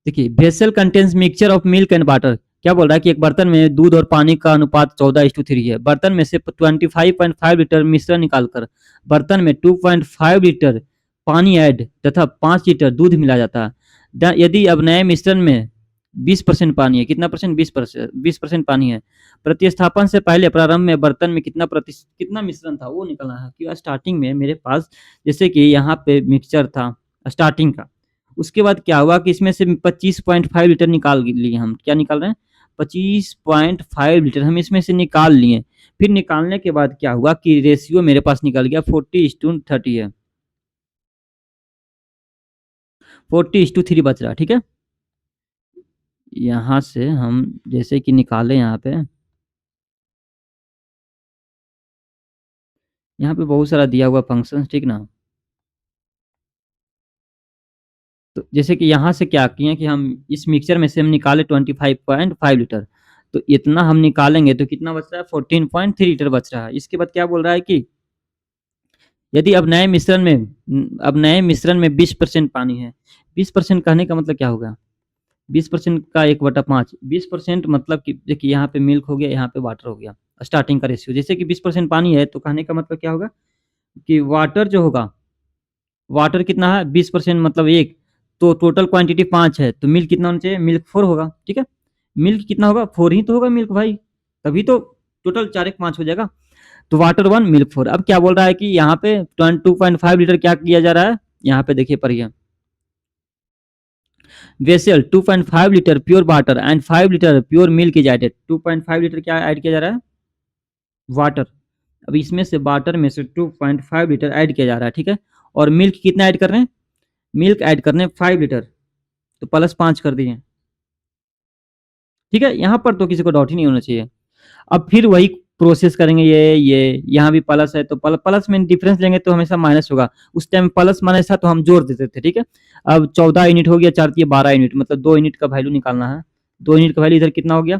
देखिए vessel contains mixture of milk and water. क्या बोल रहा है कि एक बर्तन में दूध और पानी का अनुपात 14:3 है। बर्तन में से 25.5 लीटर मिश्रण निकालकर बर्तन में 2.5 लीटर पानी ऐड तथा 5 लीटर दूध मिला जाता है। यदि अब नए मिश्रण में 20% पानी है, कितना परसेंट? 20% पानी है। प्रतिस्थापन से पहले प्रारंभ में बर्तन में कितना मिश्रण था वो निकलना है। कि स्टार्टिंग में मेरे पास, जैसे कि यहाँ पे मिक्सचर था स्टार्टिंग का, उसके बाद क्या हुआ कि इसमें से 25.5 लीटर निकाल लिए हम। क्या निकाल रहे हैं? 25.5 लीटर हम इसमें से निकाल लिए। फिर निकालने के बाद क्या हुआ कि रेशियो मेरे पास निकल गया 40:30 है। 40:3 बच रहा, ठीक है? यहाँ से हम जैसे कि निकाले, यहाँ पे बहुत सारा दिया हुआ फंक्शन, ठीक ना? तो जैसे कि यहाँ से क्या किए कि हम इस मिक्सचर में से हम निकाले 25.5 लीटर, तो इतना हम निकालेंगे तो कितना बच रहा है? 14.3 लीटर बच रहा है। इसके बाद क्या बोल रहा है कि यदि अब नए मिश्रण में 20% पानी है। 20% कहने का मतलब क्या होगा? 20% का 1/5, 20% मतलब कि देखिए यहाँ पे मिल्क हो गया, यहाँ पे वाटर हो गया। स्टार्टिंग का रेशियो जैसे कि 20% पानी है, तो कहने का मतलब क्या होगा कि वाटर जो होगा, वाटर कितना है? 20% मतलब 1, तो टोटल क्वांटिटी 5 है, तो मिल्क कितना होना चाहिए? मिल्क 4 होगा, ठीक है? मिल्क कितना होगा? 4 ही तो होगा मिल्क भाई, तभी तो टोटल 4 1 5 हो जाएगा। तो वाटर 1 मिल्क 4। अब क्या बोल रहा है कि यहाँ पे 2.5 लीटर क्या किया जा रहा है? यहाँ पे देखिए पढ़िए, vessel 2.5 litre pure water and 5 litre pure milk is added. 2.5 litre क्या ऐड किया जा रहा है? वाटर। अब इसमें से वाटर में से 2.5 लीटर ऐड किया जा रहा है, ठीक है? और मिल्क कितना ऐड कर रहे हैं? मिल्क ऐड करने 5 लीटर, तो +5 कर दिए, ठीक है? यहाँ पर तो किसी को डाउट ही नहीं होना चाहिए। अब फिर वही प्रोसेस करेंगे, ये यहाँ भी प्लस है तो प्लस में डिफरेंस लेंगे तो हमेशा माइनस होगा। उस टाइम प्लस माइनस था तो हम जोड़ देते थे, ठीक है? अब 14 यूनिट हो गया, 4 12 यूनिट, मतलब 2 यूनिट का वैल्यू निकालना है। 2 यूनिट का वैल्यू इधर कितना हो गया?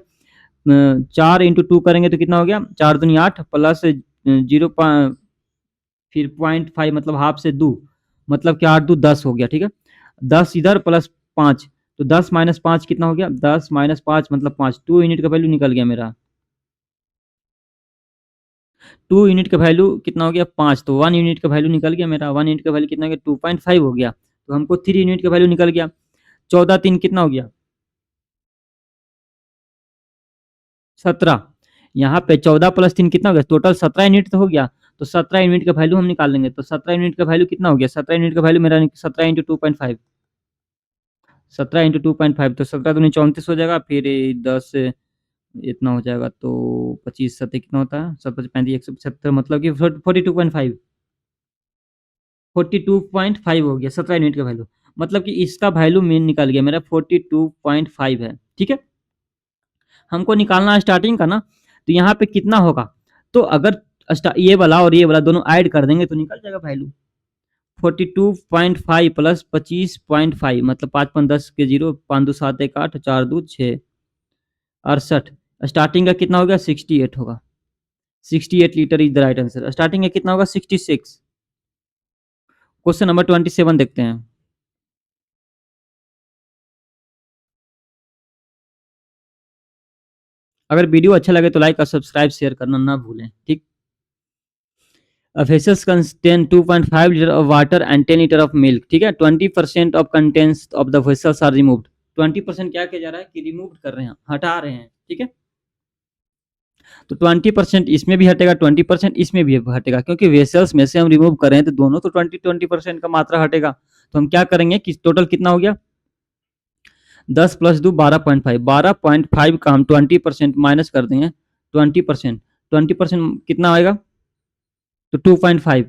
4 इंटू 2 करेंगे तो कितना हो गया? 4 दूनी 8 प्लस 0 फिर 0.5 मतलब हाफ से 2, मतलब कि 8 2 10 हो गया, ठीक है? 10 इधर प्लस 5, तो 10 माइनस 5 कितना हो गया? 10 माइनस 5 मतलब 5। 2 यूनिट का वैल्यू निकल गया मेरा। 2 यूनिट का वैल्यू कितना हो गया? 5, तो 1 यूनिट का वैल्यू निकल गया मेरा। 1 यूनिट का वैल्यू कितना हो गया? 2.5 हो गया, तो हमको 3 यूनिट का वैल्यू निकल गया। 14 3 कितना हो गया? 17, यहाँ पे 14 प्लस 3 कितना हो गया, टोटल 17 यूनिट तो हो गया। तो 17 यूनिट का वैल्यू हम निकाल लेंगे। तो 17 यूनिट का वैल्यू कितना हो गया, 17 यूनिट का वैल्यू मेरा 17 इंटू 2.5, 17 इंटू 2.5, तो 17 दूनी 34 हो जाएगा, फिर 10 इतना हो जाएगा, तो 25 सत्ते कितना होता है, 7 35 175, मतलब कि 42.5, 42.5 हो गया 17 यूनिट का वैल्यू। मतलब कि इसका वैल्यू मेन निकल गया मेरा 42.5 है। ठीक है, हमको निकालना है स्टार्टिंग का ना, तो यहाँ पे कितना होगा, तो अगर ये वाला और ये वाला दोनों ऐड कर देंगे तो निकल जाएगा वैल्यू 42.5 प्लस 25.5, मतलब 5 5 10 के 0, 5 2 7 1 8 4 2 6 68, स्टार्टिंग का कितना होगा 68 होगा, 68 litre is the right answer. Starting का कितना होगा 66। क्वेश्चन नंबर 27 देखते हैं। अगर वीडियो अच्छा लगे तो लाइक और सब्सक्राइब शेयर करना ना भूलें। ठीक, A vessels contain 2.5 liter of water and 10 liter of milk। ठीक है, 20% of contents of the vessels are removed। 20% क्या किया जा रहा है कि रिमूव कर रहे हैं, हटा रहे हैं। ठीक है, तो 20% इसमें भी हटेगा, 20% इसमें भी हटेगा, क्योंकि वेसल्स में से हम रिमूव कर रहे हैं तो दोनों तो 20% का मात्रा हटेगा। तो हम क्या करेंगे कि टोटल कितना हो गया, 10 प्लस 2 12.5, 12.5 का हम 20% माइनस कर देंगे, 20%, 20% कितना आएगा, तो 2.5,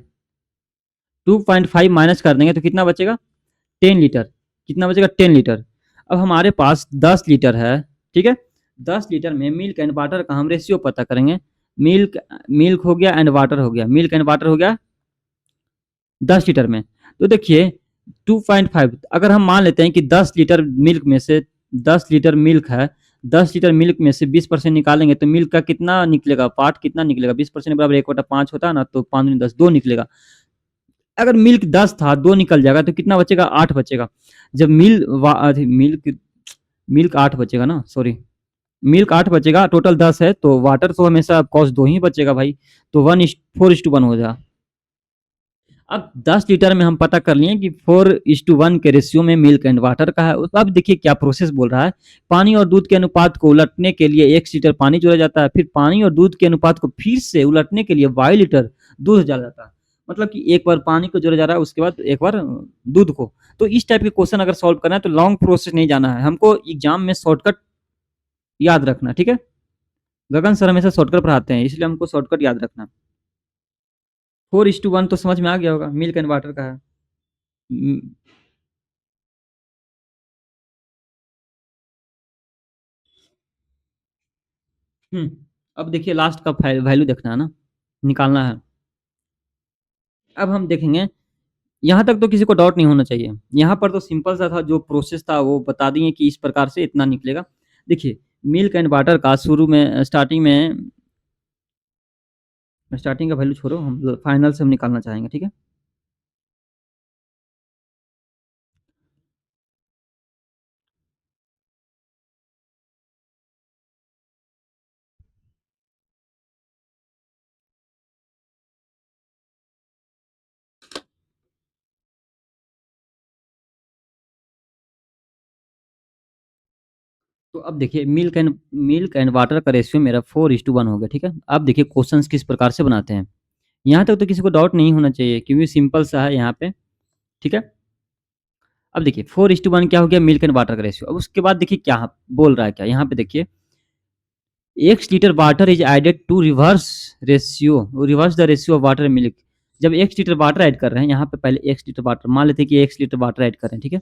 2.5 माइनस कर देंगे तो कितना बचेगा 10 लीटर, कितना बचेगा 10 लीटर। अब हमारे पास 10 लीटर है। ठीक है, 10 लीटर में मिल्क एंड वाटर का हम रेशियो पता करेंगे। मिल्क मिल्क हो गया एंड वाटर हो गया, मिल्क एंड वाटर हो गया 10 लीटर में। तो देखिए 2.5, अगर हम मान लेते हैं कि 10 लीटर मिल्क में से 10 लीटर मिल्क है, 10 लीटर मिल्क में से 20% निकालेंगे तो मिल्क का कितना निकलेगा, पार्ट कितना निकलेगा, 20% बराबर 1/5 होता है ना, तो 5 10 2 निकलेगा। अगर मिल्क 10 था, 2 निकल जाएगा तो कितना बचेगा, 8 बचेगा। जब मिल्क मिल्क 8 बचेगा ना, सॉरी, मिल्क 8 बचेगा, टोटल 10 है, तो वाटर तो हमेशा कॉस्ट 2 ही बचेगा भाई, तो 4:1 हो जाएगा। अब 10 लीटर में हम पता कर लिए कि 4:1 के रेशियो में मिल्क एंड वाटर का है। अब देखिए क्या प्रोसेस बोल रहा है, पानी और दूध के अनुपात को उलटने के लिए 1 लीटर पानी जोड़ा जाता है, फिर पानी और दूध के अनुपात को फिर से उलटने के लिए 22 लीटर दूध डाला जाता है। मतलब कि एक बार पानी को जोड़ा जा रहा है, उसके बाद एक बार दूध को। तो इस टाइप के क्वेश्चन अगर सॉल्व करना है तो लॉन्ग प्रोसेस नहीं जाना है, हमको एग्जाम में शॉर्टकट याद रखना। ठीक है, गगन सर हमेशा शॉर्टकट पढ़ाते हैं, इसलिए हमको शॉर्टकट याद रखना। 4:1 तो समझ में आ गया होगा, मिल्क एंड वाटर का है। अब देखिए लास्ट का वैल्यू देखना है ना, निकालना है। अब हम देखेंगे, यहाँ तक तो किसी को डाउट नहीं होना चाहिए। यहाँ पर तो सिंपल सा था, जो प्रोसेस था वो बता दिए कि इस प्रकार से इतना निकलेगा। देखिए मिल्क एंड वाटर का शुरू में स्टार्टिंग का वैल्यू छोड़ो, हम फाइनल से हम निकालना चाहेंगे। ठीक है, तो अब देखिए मिल्क एंड वाटर का रेशियो मेरा 4:1 हो गया। ठीक है, अब देखिए क्वेश्चंस किस प्रकार से बनाते हैं। यहाँ तक तो किसी को डाउट नहीं होना चाहिए, क्योंकि सिंपल सा है यहाँ पे। ठीक है, अब देखिए 4:1 क्या हो गया, मिल्क एंड वाटर का रेशियो। अब उसके बाद देखिए क्या बोल रहा है, क्या यहाँ पे देखिए, X litre water is added to reverse the ratio of water milk. जब X लीटर वाटर ऐड कर रहे हैं, यहाँ पे पहले X लीटर वाटर मान लेते हैं कि X लीटर वाटर ऐड कर रहे हैं। ठीक है,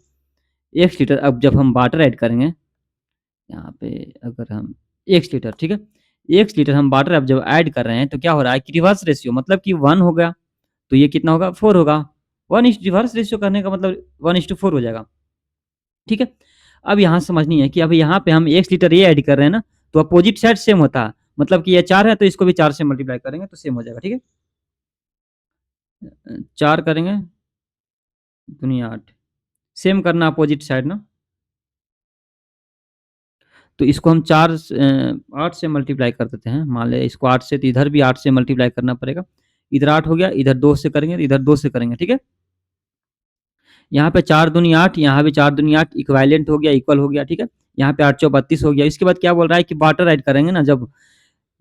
X लीटर, अब जब हम वाटर ऐड करेंगे यहाँ पे, अगर हम X लीटर, ठीक है, X लीटर हम वाटर अब जब ऐड कर रहे हैं तो क्या हो रहा है कि रिवर्स रेशियो, मतलब कि 1 हो गया, तो ये कितना होगा 4 होगा। रिवर्स रेशियो करने का मतलब 1:4 हो जाएगा। ठीक है, अब यहाँ समझनी है कि अब यहाँ पे हम 1 लीटर ये ऐड कर रहे हैं ना, तो अपोजिट साइड सेम होता है, मतलब कि ये 4 है तो इसको भी 4 से मल्टीप्लाई करेंगे तो सेम हो जाएगा। ठीक है, 4 करेंगे दुनिया 8, सेम करना अपोजिट साइड ना, तो इसको हम 8 से मल्टीप्लाई कर देते हैं। मान लें इसको 8 से, तो इधर भी 8 से मल्टीप्लाई करना पड़ेगा। इधर 8 हो गया, इधर 2 से करेंगे, इधर 2 से करेंगे। ठीक है, यहाँ पे 4 दूनी 8, यहाँ भी 4 दूनी 8, इक्वालेंट हो गया, इक्वल हो गया। ठीक है, यहाँ पे 832 हो गया। इसके बाद क्या बोल रहा है कि वाटर ऐड करेंगे ना जब,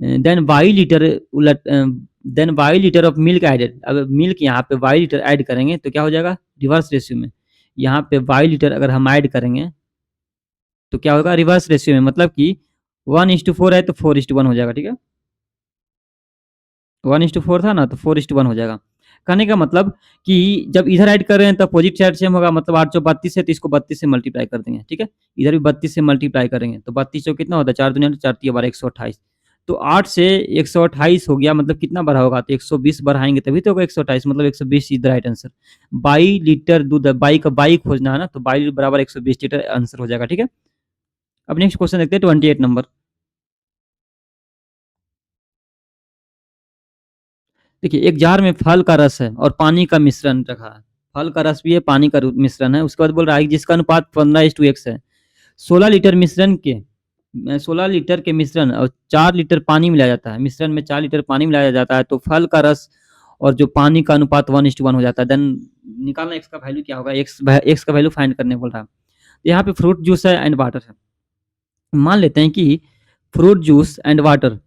देन बाई लीटर उलट then Y litre of milk added. अगर मिल्क यहाँ पे बाई लीटर ऐड करेंगे तो क्या हो जाएगा, रिवर्स रेशियो में। यहाँ पे बाई लीटर अगर हम ऐड करेंगे तो क्या होगा, रिवर्स रेशियो में, मतलब कि 1:4 है तो 4:1 हो जाएगा। ठीक है, 1:4 था ना तो 4:1 हो जाएगा। कहने का मतलब कि जब इधर ऐड कर रहे हैं तो अपोजिट साइड सेम होगा, मतलब 832 है तो इसको 32 से मल्टीप्लाई कर देंगे। ठीक है, इधर भी 32 से मल्टीप्लाई करेंगे तो 32 से कितना होता है, 4 दूनी 4 3 12 128। तो 8 से 128 हो गया, मतलब कितना बढ़ा होगा, तो 120 बढ़ाएंगे तभी तो होगा 128, मतलब 120 is the right answer. 22 litre दूध, बाई का बाई खोजना है ना, तो 22 बराबर 120 लीटर आंसर हो जाएगा। ठीक है, अब नेक्स्ट क्वेश्चन देखते हैं 28 नंबर। देखिए, एक जार में फल का रस है और पानी का मिश्रण रखा है। फल का रस भी है, पानी का मिश्रण है। उसके बाद बोल रहा है जिसका अनुपात 15:1 है। 16 लीटर मिश्रण के 16 लीटर के मिश्रण और 4 लीटर पानी मिलाया जाता है। मिश्रण में 4 लीटर पानी मिलाया जाता है तो फल का रस और जो पानी का अनुपात 1:1 हो जाता है। देन निकालना एक्स का वैल्यू क्या होगा, एक्स का वैल्यू फाइंड करने बोल रहा है। यहाँ पे फ्रूट जूस है एंड वाटर है। मान लेते हैं कि fruit juice and water,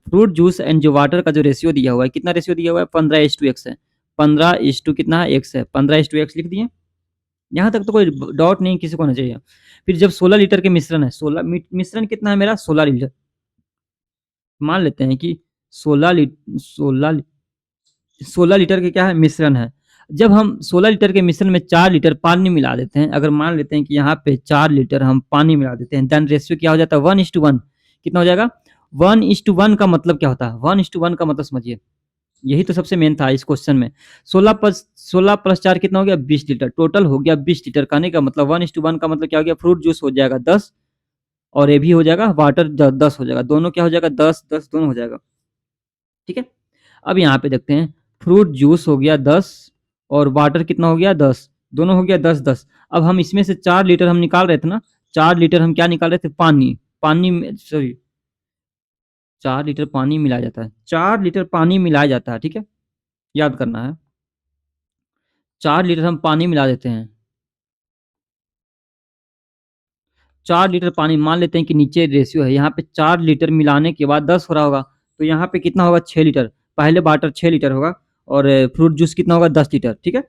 fruit juice and जो वाटर का जो रेशियो दिया हुआ है, कितना रेशियो दिया हुआ है, 15:1 है। 15 कितना है, एक्स है। 15:1 लिख दिए। यहाँ तक तो कोई डाउट नहीं किसी को होना चाहिए। फिर जब 16 लीटर के मिश्रण है, 16 मिश्रण कितना है मेरा, 16 लीटर। मान लेते हैं कि 16 लीटर के क्या है, मिश्रण है। जब हम 16 लीटर के मिश्रण में 4 लीटर पानी मिला देते हैं, अगर मान लेते हैं कि यहाँ पे 4 लीटर हम पानी मिला देते हैं, देन रेशियो क्या हो जाता है, 1:1। कितना हो जाएगा, 1:1 का मतलब क्या होता है, 1:1 का मतलब समझिए, यही तो सबसे मेन था इस क्वेश्चन में। 16 + 4 कितना हो गया, 20 लीटर। टोटल हो गया 20 लीटर। कहने का मतलब 1:1 का मतलब क्या हो गया, फ्रूट जूस हो जाएगा 10 और ये भी हो जाएगा वाटर 10 हो जाएगा। दोनों क्या हो जाएगा, 10 दोनों हो जाएगा। ठीक है, अब यहाँ पे देखते हैं, फ्रूट जूस हो गया 10 और वाटर कितना हो गया 10, दोनों हो गया 10। अब हम इसमें से 4 लीटर हम निकाल रहे थे ना, 4 लीटर हम क्या निकाल रहे थे, पानी। पानी में सॉरी 4 लीटर पानी मिलाया जाता है, 4 लीटर पानी मिलाया जाता है। ठीक है, याद करना है। 4 लीटर हम पानी मिला देते हैं। 4 लीटर पानी, मान लेते हैं कि नीचे रेशियो है, यहाँ पे 4 लीटर मिलाने के बाद 10 हो रहा होगा, तो यहाँ पे कितना होगा, 6 लीटर। पहले वाटर 6 लीटर होगा और फ्रूट जूस कितना होगा, 10 लीटर। ठीक है,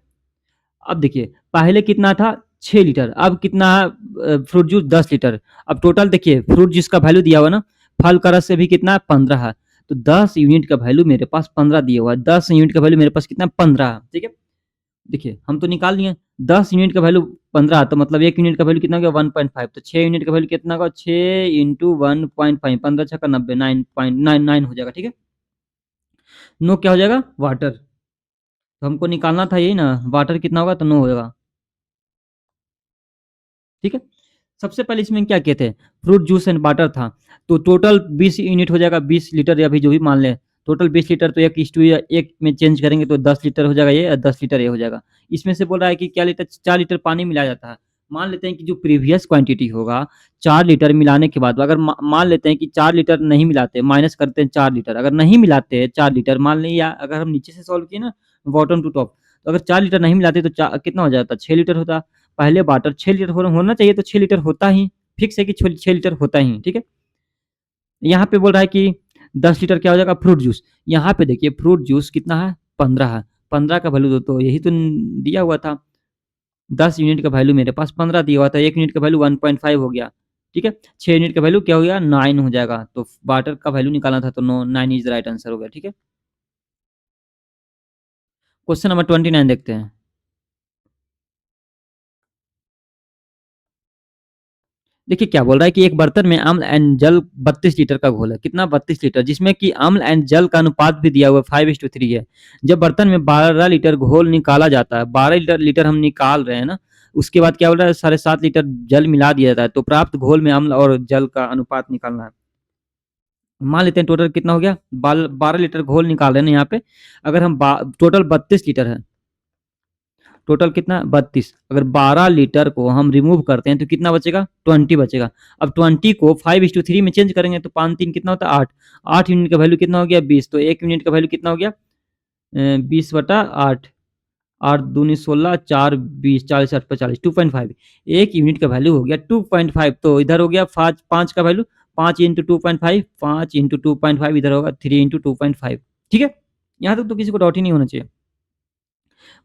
अब देखिए पहले कितना था, 6 लीटर, अब कितना है, फ्रूट जूस 10 लीटर। अब टोटल देखिए, फ्रूट जूस का वैल्यू दिया हुआ ना, फल का रस से भी कितना है, 15 है। तो 10 यूनिट का वैल्यू मेरे पास 15 दिया हुआ है। 10 यूनिट का वैल्यू मेरे पास कितना है, 15 है। ठीक है, देखिए हम तो निकाल लिए 10 यूनिट का वैल्यू 15, तो मतलब 1 यूनिट का वैल्यू कितना हो गया, 1.5। तो 6 यूनिट का वैल्यू कितना होगा, 6 इंटू 1.5, 15 छक्का 90, 9.99 हो जाएगा। ठीक है, नो क्या हो जाएगा, वाटर। तो हमको निकालना था यही ना, वाटर कितना होगा, तो नो होगा। ठीक है, सबसे पहले इसमें क्या कहते हैं, फ्रूट जूस एंड वाटर था, तो टोटल 20 यूनिट हो जाएगा, 20 लीटर या भी जो भी मान लें। टोटल 20 लीटर, तो एक में चेंज करेंगे तो 10 लीटर हो जाएगा ये, और 10 लीटर ये हो जाएगा। इसमें से बोल रहा है कि क्या लीटर, 4 लीटर पानी मिलाया जाता है। मान लेते हैं कि जो प्रीवियस क्वांटिटी होगा 4 लीटर मिलाने के बाद, अगर मान लेते हैं कि 4 लीटर नहीं मिलाते, माइनस करते हैं 4 लीटर, अगर नहीं मिलाते 4 लीटर मान लें, या अगर हम नीचे से सॉल्व किए ना, बॉटम टू टॉप, तो अगर 4 लीटर नहीं मिलाते तो कितना हो जाता, 6 लीटर होता। पहले वाटर 6 लीटर होना चाहिए, तो 6 लीटर होता ही, फिक्स है कि 6 लीटर होता ही। ठीक है, यहाँ पे बोल रहा है कि 10 लीटर क्या हो जाएगा, फ्रूट जूस। यहाँ पे देखिए फ्रूट जूस कितना है, 15 है। 15 का वैल्यू तो यही तो दिया हुआ था। 10 यूनिट का वैल्यू मेरे पास 15 दिया हुआ था, 1 यूनिट का वैल्यू 1.5 हो गया। ठीक है, 6 यूनिट का वैल्यू क्या हो गया, 9 हो जाएगा। तो वाटर का वैल्यू निकालना था, तो नो 9 इज राइट आंसर हो गया। ठीक है, क्वेश्चन नंबर 29 देखते हैं। देखिए क्या बोल रहा है कि एक बर्तन में अम्ल एंड जल 32 लीटर का घोल है। कितना, 32 लीटर, जिसमें कि अम्ल एंड जल का अनुपात भी दिया हुआ है 5:3 है। जब बर्तन में 12 लीटर घोल निकाला जाता है, 12 लीटर हम निकाल रहे हैं ना, उसके बाद क्या बोल रहा है, 7.5 लीटर जल मिला दिया जाता है, तो प्राप्त घोल में अम्ल और जल का अनुपात निकालना है। मान लेते हैं टोटल कितना हो गया, 12 लीटर घोल निकाल रहे हैं ना यहाँ पे। अगर हम टोटल 32 लीटर है, टोटल कितना, 32। अगर 12 लीटर को हम रिमूव करते हैं तो कितना बचेगा, 20 बचेगा। अब 20 को 5:3 में चेंज करेंगे तो 5 3 कितना होता है, 8। 8 यूनिट का वैल्यू कितना हो गया, 20। तो 1 यूनिट का वैल्यू कितना हो गया, 20/8। 8 दूनी 16, 4 20, 40 8 45, 2.5। 1 यूनिट का वैल्यू हो गया 2.5, तो इधर हो गया 5 का वैल्यू 5 इंटू 2.5, 5 इंटू 2.5 इधर होगा 3 इंटू 2.5। ठीक है, यहाँ तक तो किसी को डाउट ही नहीं होना चाहिए।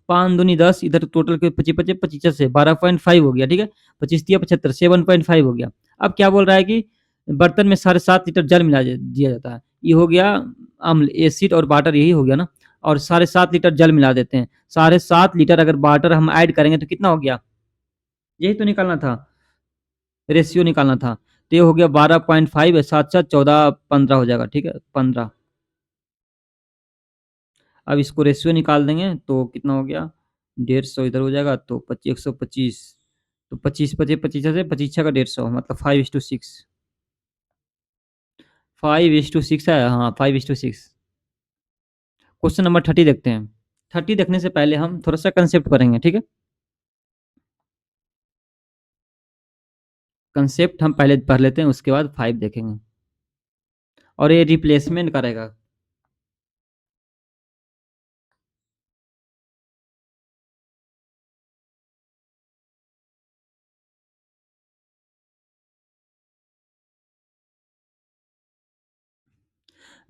5 दूनी 10, इधर टोटल के 25 25 25 से 12.5 हो गया। ठीक है, 25 तिया 75, 7.5 हो गया। अब क्या बोल रहा है कि बर्तन में 7.5 लीटर जल मिला दिया जाता है। ये हो गया अम्ल, एसिड और वाटर, यही हो गया ना। और 7.5 लीटर जल मिला देते हैं। 7.5 लीटर अगर वाटर हम ऐड करेंगे तो कितना हो गया? यही तो निकालना था, रेशियो निकालना था। तो ये हो गया 12.5, 7 7 14 15 हो जाएगा। ठीक है, 15। अब इसको रेशियो निकाल देंगे तो कितना हो गया? 150 इधर हो जाएगा तो 125। तो 25 से 25 का 150, मतलब 5:6। 5:6 है, हाँ 5:6। क्वेश्चन नंबर 30 देखते हैं। 30 देखने से पहले हम थोड़ा सा कंसेप्ट पढ़ेंगे। ठीक है, कंसेप्ट हम पहले पढ़ लेते हैं, उसके बाद 5 देखेंगे। और ये रिप्लेसमेंट करेगा।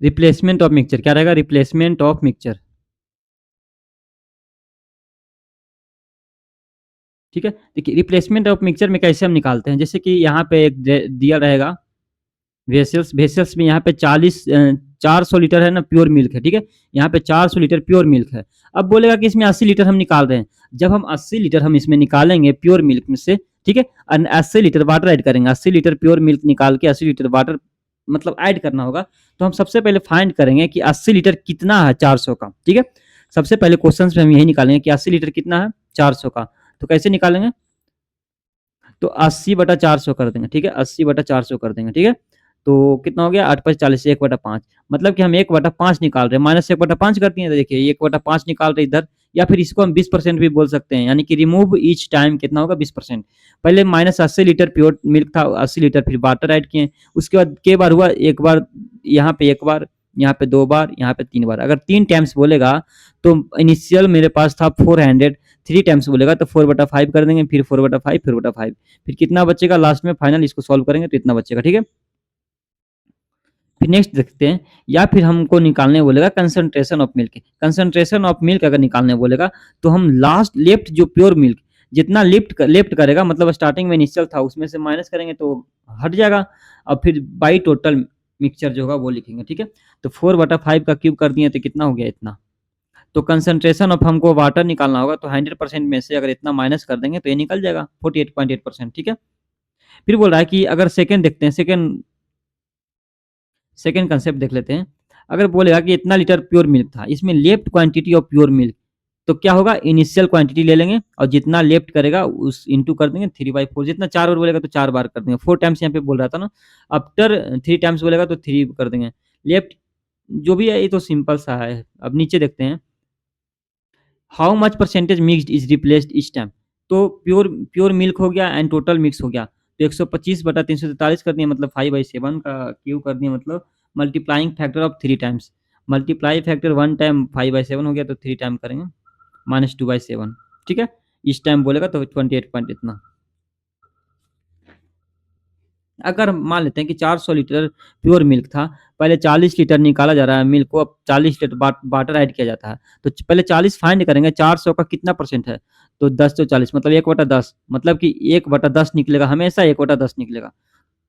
रिप्लेसमेंट ऑफ मिक्सचर क्या रहेगा? Replacement of mixture. ठीक है, देखिए रिप्लेसमेंट ऑफ मिक्सचर में कैसे हम निकालते हैं। जैसे कि यहाँ पे एक दिया रहेगा वेसल्स, वेसल्स में यहाँ पे 400 लीटर है ना प्योर मिल्क है। ठीक है, यहाँ पे 400 लीटर प्योर मिल्क है। अब बोलेगा कि इसमें 80 लीटर हम निकाल रहे हैं। जब हम 80 लीटर हम इसमें निकालेंगे प्योर मिल्क में से, ठीक है, 80 लीटर वाटर ऐड करेंगे। 80 लीटर प्योर मिल्क निकाल के 80 लीटर वाटर मतलब ऐड करना होगा। तो हम सबसे पहले फाइंड करेंगे कि 80 लीटर कितना है 400 का। ठीक है, सबसे पहले क्वेश्चन में हम यही निकालेंगे कि 80 लीटर कितना है 400 का। तो कैसे निकालेंगे? तो 80/400 कर देंगे। ठीक है, 80/400 कर देंगे। ठीक है, तो कितना हो गया? 8 × 5 = 40, 1/5। मतलब कि हम 1/5 निकाल रहे हैं, माइनस 1/5 करती हैं तो देखिए 1/5 निकाल रहे इधर। या फिर इसको हम 20% भी बोल सकते हैं, यानी कि रिमूव ईच टाइम कितना होगा? 20%। पहले माइनस 80 लीटर प्योर मिल्क था, 80 लीटर फिर वाटर ऐड किए। उसके बाद के बार हुआ? एक बार, यहाँ पे एक बार, यहाँ पे 2 बार, यहाँ पे 3 बार। अगर 3 टाइम्स बोलेगा तो इनिशियल मेरे पास था 400, 3 टाइम्स बोलेगा तो 4/5 कर देंगे, फिर 4/5, 4/5, फिर कितना बचेगा लास्ट में? फाइनल इसको सॉल्व करेंगे तो इतना बचेगा। ठीक है, फिर नेक्स्ट देखते हैं। या फिर हमको निकालने बोलेगा concentration of milk. Concentration of milk अगर निकालने बोलेगा तो हम लास्ट लेफ्ट जो प्योर मिल्क जितना लेफ्ट करेगा, मतलब स्टार्टिंग में इनिशियल था उसमें से माइनस करेंगे तो हट जाएगा। और फिर बाई टोटल मिक्सचर जो होगा वो लिखेंगे। ठीक है, तो 4/5 का क्यूब कर दिए तो कितना हो गया? इतना। तो कंसंट्रेशन ऑफ हमको वाटर निकालना होगा, तो 100% में से अगर इतना माइनस कर देंगे तो ये निकल जाएगा 48.8%। ठीक है, फिर बोल रहा है कि अगर सेकंड देखते हैं, सेकंड कंसेप्ट देख लेते हैं। अगर बोलेगा कि इतना लीटर प्योर मिल्क था, इसमें left quantity of pure milk, तो क्या होगा? इनिशियल क्वांटिटी ले लेंगे और जितना लेफ्ट करेगा उस इंटू कर देंगे 3/4। जितना 4 बार बोलेगा तो 4 बार कर देंगे। 4 टाइम्स यहाँ पे बोल रहा था ना, आफ्टर 3 टाइम्स बोलेगा तो 3 कर देंगे। लेफ्ट जो भी है ये तो सिंपल सा है। अब नीचे देखते हैं, how much percentage mixed is replaced each time. तो प्योर प्योर मिल्क हो गया एंड टोटल मिक्स हो गया, तो 125/343 कर दिए, मतलब 5/7 का क्यू कर दिए, मतलब multiplying factor of 3 times. Multiply factor 1 time 5/7 हो गया तो 3 टाइम करेंगे -2/7। ठीक है, इस टाइम बोलेगा तो 28 पॉइंट इतना। अगर हम मान लेते हैं कि 400 लीटर प्योर मिल्क था, पहले 40 लीटर निकाला जा रहा है मिल्क को, अब 40 लीटर वाटर ऐड किया जाता है। तो पहले 40 फाइंड करेंगे, 400 का कितना परसेंट है? तो 10 तो 40, मतलब 1/10, मतलब कि 1/10 निकलेगा, हमेशा 1/10 निकलेगा।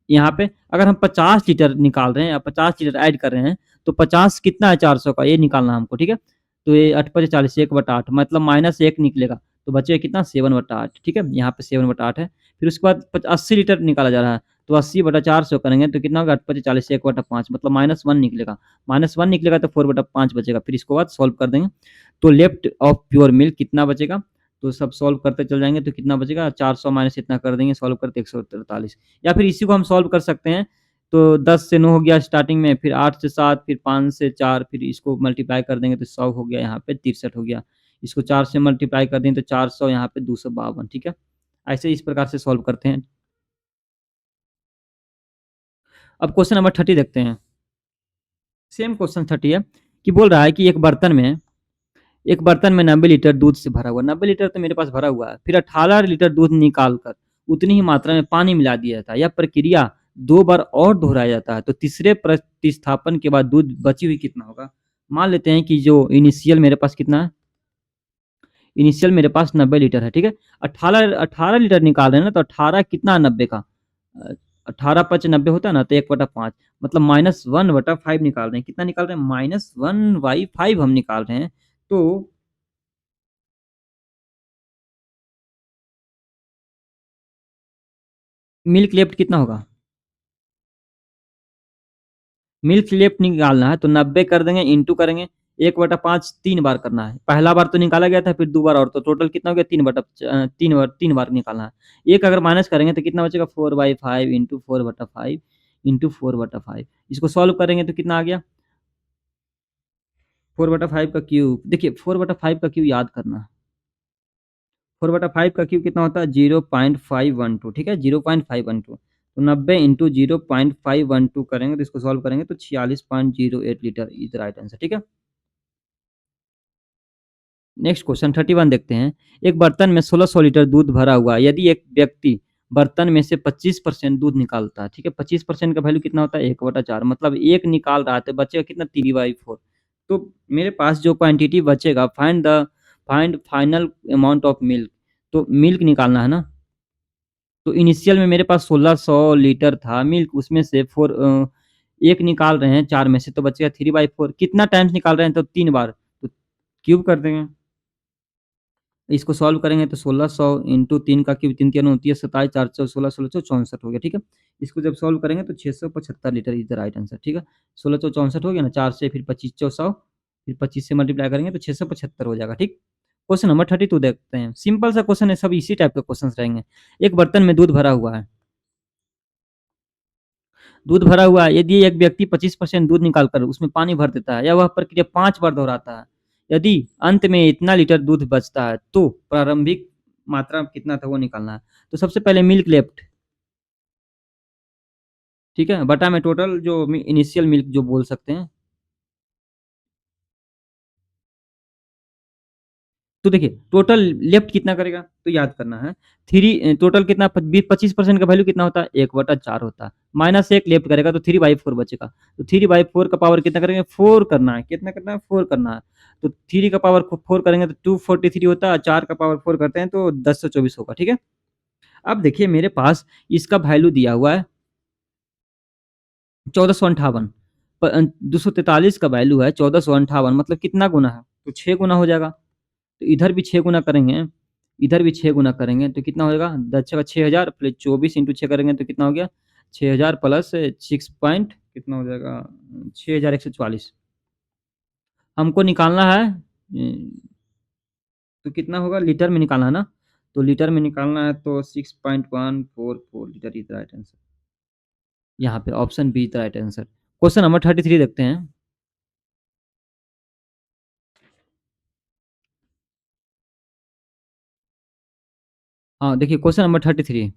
यहाँ पे अगर हम 50 लीटर निकाल रहे हैं या 50 लीटर ऐड कर रहे हैं, तो 50 कितना है 400 का, ये निकालना है हमको। ठीक है, तो ये 8×5 = 40, 1/8, मतलब -1 निकलेगा। तो बचेगा कितना? 7/8। ठीक है, यहाँ पे 7/8 है। फिर उसके बाद 80 लीटर निकाला जा रहा है, तो 80/400 करेंगे तो कितना होगा? 8×5 = 40, 1/5, मतलब -1 निकलेगा। -1 निकलेगा तो 4/5 बचेगा। फिर इसको बाद सॉल्व कर देंगे, तो लेफ्ट ऑफ प्योर मिल्क कितना बचेगा? तो सब सॉल्व करते चल जाएंगे तो कितना बचेगा? 400 माइनस इतना कर देंगे, सॉल्व करते 143। या फिर इसी को हम सॉल्व कर सकते हैं। तो 10 से 9 हो गया स्टार्टिंग में, फिर 8 से 7, फिर 5 से 4, फिर इसको मल्टीप्लाई कर देंगे तो 100 हो गया, यहाँ पे 63 हो गया। इसको 4 से मल्टीप्लाई कर दें तो 400, यहाँ पे 252। ठीक है, ऐसे इस प्रकार से सॉल्व करते हैं। अब क्वेश्चन नंबर 30 देखते हैं। सेम क्वेश्चन 30 है कि बोल रहा है कि एक बर्तन में 90 लीटर दूध से भरा हुआ, 90 लीटर तो मेरे पास भरा हुआ है, फिर 18 लीटर दूध निकाल कर उतनी ही मात्रा में पानी मिला दिया जाता है। यह प्रक्रिया 2 बार और दोहराया जाता है, तो तीसरे प्रतिस्थापन के बाद दूध बची हुई कितना होगा? मान लेते हैं कि जो इनिशियल मेरे पास कितना है, इनिशियल मेरे पास 90 लीटर है, ठीक है? 18 लीटर निकाल रहे हैं ना, तो 18 कितना 90 का? 18 पच 90 होता है ना, तो 1/5 मतलब -1/5 निकाल रहे हैं। कितना निकाल रहे हैं? -1/5 हम निकाल रहे हैं। तो मिल्क लेफ्ट कितना होगा? मिल्क लेफ्ट निकालना है तो 90 कर देंगे, इंटू करेंगे 1/5 3 बार करना है। पहला बार तो निकाला गया था, फिर 2 बार और, तो टोटल कितना हो गया? 3 बार निकालना है। एक अगर माइनस करेंगे तो कितना बचेगा? 4/5 इंटू 4/5 इंटू 4/5। इसको सॉल्व करेंगे तो कितना आ गया? 4/5 का क्यूब। देखिए 4/5 का क्यूब याद करना। 4/5 का क्यूब कितना होता है? 0.512, ठीक है? 0.512। तो 90 इंटू 0.512 करेंगे तो इसको सॉल्व करेंगे तो 46.08 litre is the right answer, ठीक है? नेक्स्ट क्वेश्चन 31 देखते हैं। एक बर्तन में 1600 लीटर दूध भरा हुआ है। यदि एक व्यक्ति बर्तन में से 25% दूध निकालता है, ठीक है? 25% का वैल्यू कितना होता है? 1/4, मतलब एक निकाल रहा है तो बचेगा कितना? 3/4। तो मेरे पास जो क्वांटिटी बचेगा, find final amount of milk, तो मिल्क निकालना है ना। तो इनिशियल में मेरे पास 1600 लीटर था मिल्क, उसमें से एक निकाल रहे हैं 4 में से, तो बचेगा 3/4। कितना टाइम्स निकाल रहे हैं? तो 3 बार, तो क्यूब कर देंगे। इसको सॉल्व करेंगे तो 1600 इंटू 3 का क्यूब, 3 3 29, 27 4 4 16 1664 हो गया, ठीक है? इसको जब सॉल्व करेंगे तो 675 litre is the right answer, ठीक है? 1664 हो गया ना, 4 से फिर 25 100, फिर 25 से मल्टीप्लाई करेंगे तो 675 हो जाएगा, ठीक? क्वेश्चन नंबर 32 देखते हैं। सिंपल सा क्वेश्चन है, सब इसी टाइप के क्वेश्चंस रहेंगे। एक बर्तन में दूध भरा हुआ है, दूध भरा हुआ है। यदि एक व्यक्ति 25% दूध निकालकर उसमें पानी भर देता है या वह प्रक्रिया 5 बार दोहराता है, यदि अंत में इतना लीटर दूध बचता है तो प्रारंभिक मात्रा कितना था वो निकालना है। तो सबसे पहले मिल्क लेफ्ट, ठीक है, बटा में टोटल जो इनिशियल मिल्क जो बोल सकते हैं। तो देखिए टोटल लेफ्ट कितना करेगा तो याद करना है। थ्री टोटल कितना 25% का वैल्यू कितना होता है? 1/4 होता है। माइनस एक लेफ्ट करेगा तो 3/4 बचेगा। तो 3/4 का पावर कितना करेंगे? 4 करना है। कितना करना है? 4 करना है। तो 3 का पावर 4 करेंगे तो 243 होता है। 4 का पावर 4 करते हैं तो 1024 होगा, ठीक है? अब देखिए मेरे पास इसका वैल्यू दिया हुआ है 1458। 243 का वैल्यू है 1458, मतलब कितना गुना है? तो 6 गुना हो जाएगा। तो इधर भी 6 गुना करेंगे, इधर भी 6 गुना करेंगे तो कितना होएगा? 10 का 6000 प्लस 24 इंटू 6 करेंगे तो कितना हो गया? 6000 प्लस 6 पॉइंट कितना हो जाएगा? 6144। हमको निकालना है तो कितना होगा? लीटर में निकालना है ना, तो लीटर में निकालना है तो 6.144 litre is the right answer. यहाँ पे option B is the right answer. Question number 33 देखते हैं। हाँ देखिए क्वेश्चन नंबर 33।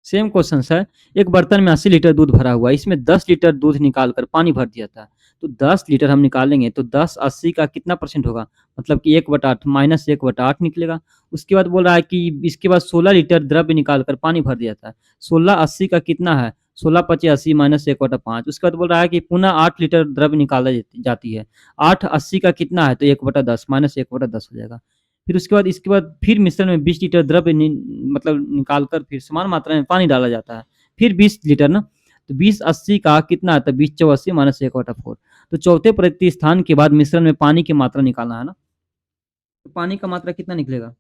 सेम क्वेश्चन है। एक बर्तन में 80 लीटर दूध भरा हुआ है, इसमें 10 लीटर दूध निकाल कर पानी भर दिया था। तो 10 लीटर हम निकालेंगे तो 10 80 का कितना परसेंट होगा? मतलब कि 1/8 माइनस 1/8 निकलेगा। उसके बाद बोल रहा है कि इसके बाद 16 लीटर द्रव्य निकाल कर पानी भर दिया था। 16 80 का कितना है? 16 पचे 80 माइनस 1/5। उसके बाद बोल रहा है कि पुनः 8 लीटर द्रव्य निकाला जाती है। 8 80 का कितना है? तो 1/10 माइनस 1/10 हो जाएगा। फिर उसके बाद इसके बाद फिर मिश्रण में 20 लीटर द्रव्य मतलब निकाल कर फिर समान मात्रा में पानी डाला जाता है। फिर 20 लीटर ना, तो 20 80 का कितना आता है? 20 84 माइनस 1/4। तो चौथे प्रतिस्थान के बाद मिश्रण में पानी की मात्रा निकालना है ना, तो पानी का मात्रा कितना निकलेगा?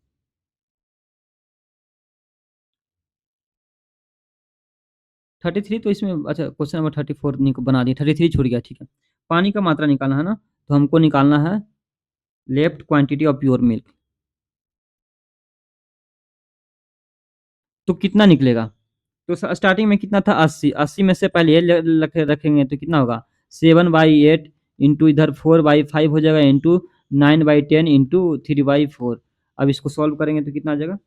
33 तो इसमें अच्छा क्वेश्चन नंबर 34 बना दिए, 33 छूट गया, ठीक है। पानी का मात्रा निकालना है ना, तो हमको निकालना है left quantity of pure milk. तो कितना निकलेगा? तो स्टार्टिंग में कितना था? 80। 80 में से पहले ये रखेंगे तो कितना होगा? 7/8 इंटू इधर 4/5 हो जाएगा इंटू 9/10 इंटू 3/4। अब इसको सॉल्व करेंगे तो कितना आ जाएगा?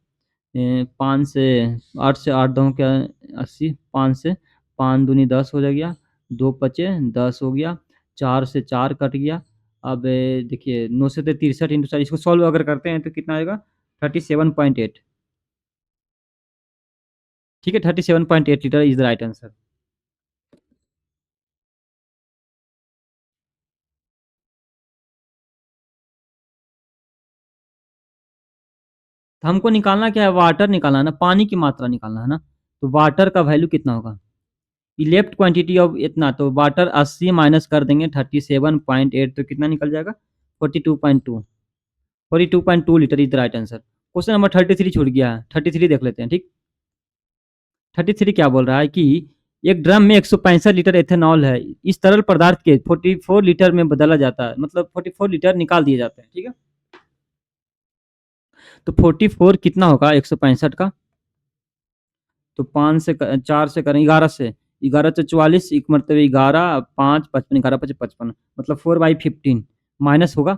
5 से 8 से 8 2 क्या 80, 5 से 5 दूनी 10 हो गया, 2 बचे 10 हो गया, 4 से 4 कट गया। अब देखिए 9 से 63 इंटू 4 इसको सॉल्व अगर करते हैं तो कितना आएगा 37.8। ठीक है 37.8 litre is the right answer. तो हमको निकालना क्या है, वाटर निकालना है ना, पानी की मात्रा निकालना है ना। तो वाटर का वैल्यू कितना होगा, लेफ्ट क्वांटिटी ऑफ इतना, तो वाटर 80 माइनस कर देंगे 37.8 तो कितना निकल जाएगा 42.2। 42.2 litre is the right answer. Question number 33 छूट गया है, 33 देख लेते हैं। ठीक 33 क्या बोल रहा है कि एक ड्रम में 165 लीटर एथेनॉल है, इस तरल पदार्थ के 44 लीटर में बदला जाता है, मतलब 44 लीटर निकाल दिए जाते हैं। ठीक है तो 44 कितना होगा 165 का, तो 5 से 4 से करें 11 से, 11 से 44 एक मरतबे 11 5 55 11 5 55 मतलब 4/15 माइनस होगा।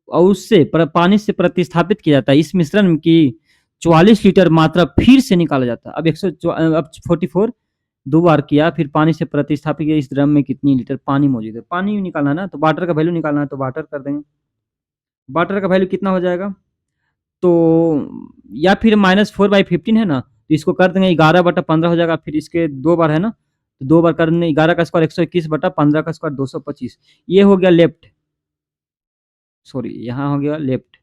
और उससे पानी से प्रतिस्थापित किया जाता है, इस मिश्रण की 44 लीटर मात्रा फिर से निकाला जाता है। अब 100 अब 44 दो बार किया, फिर पानी से प्रतिस्थापित किया, इस ड्रम में कितनी लीटर पानी मौजूद है, पानी निकालना है ना, तो वाटर का वैल्यू निकालना है, तो वाटर कर देंगे। वाटर का वैल्यू कितना हो जाएगा, तो या फिर -4/15 है ना, तो इसको कर देंगे 11/15 हो जाएगा, फिर इसके 2 बार है ना, तो 2 बार करने 11 का स्क्वायर 121/15 का स्क्वायर 225। ये हो गया लेफ्ट, सॉरी यहाँ हो गया लेफ्ट,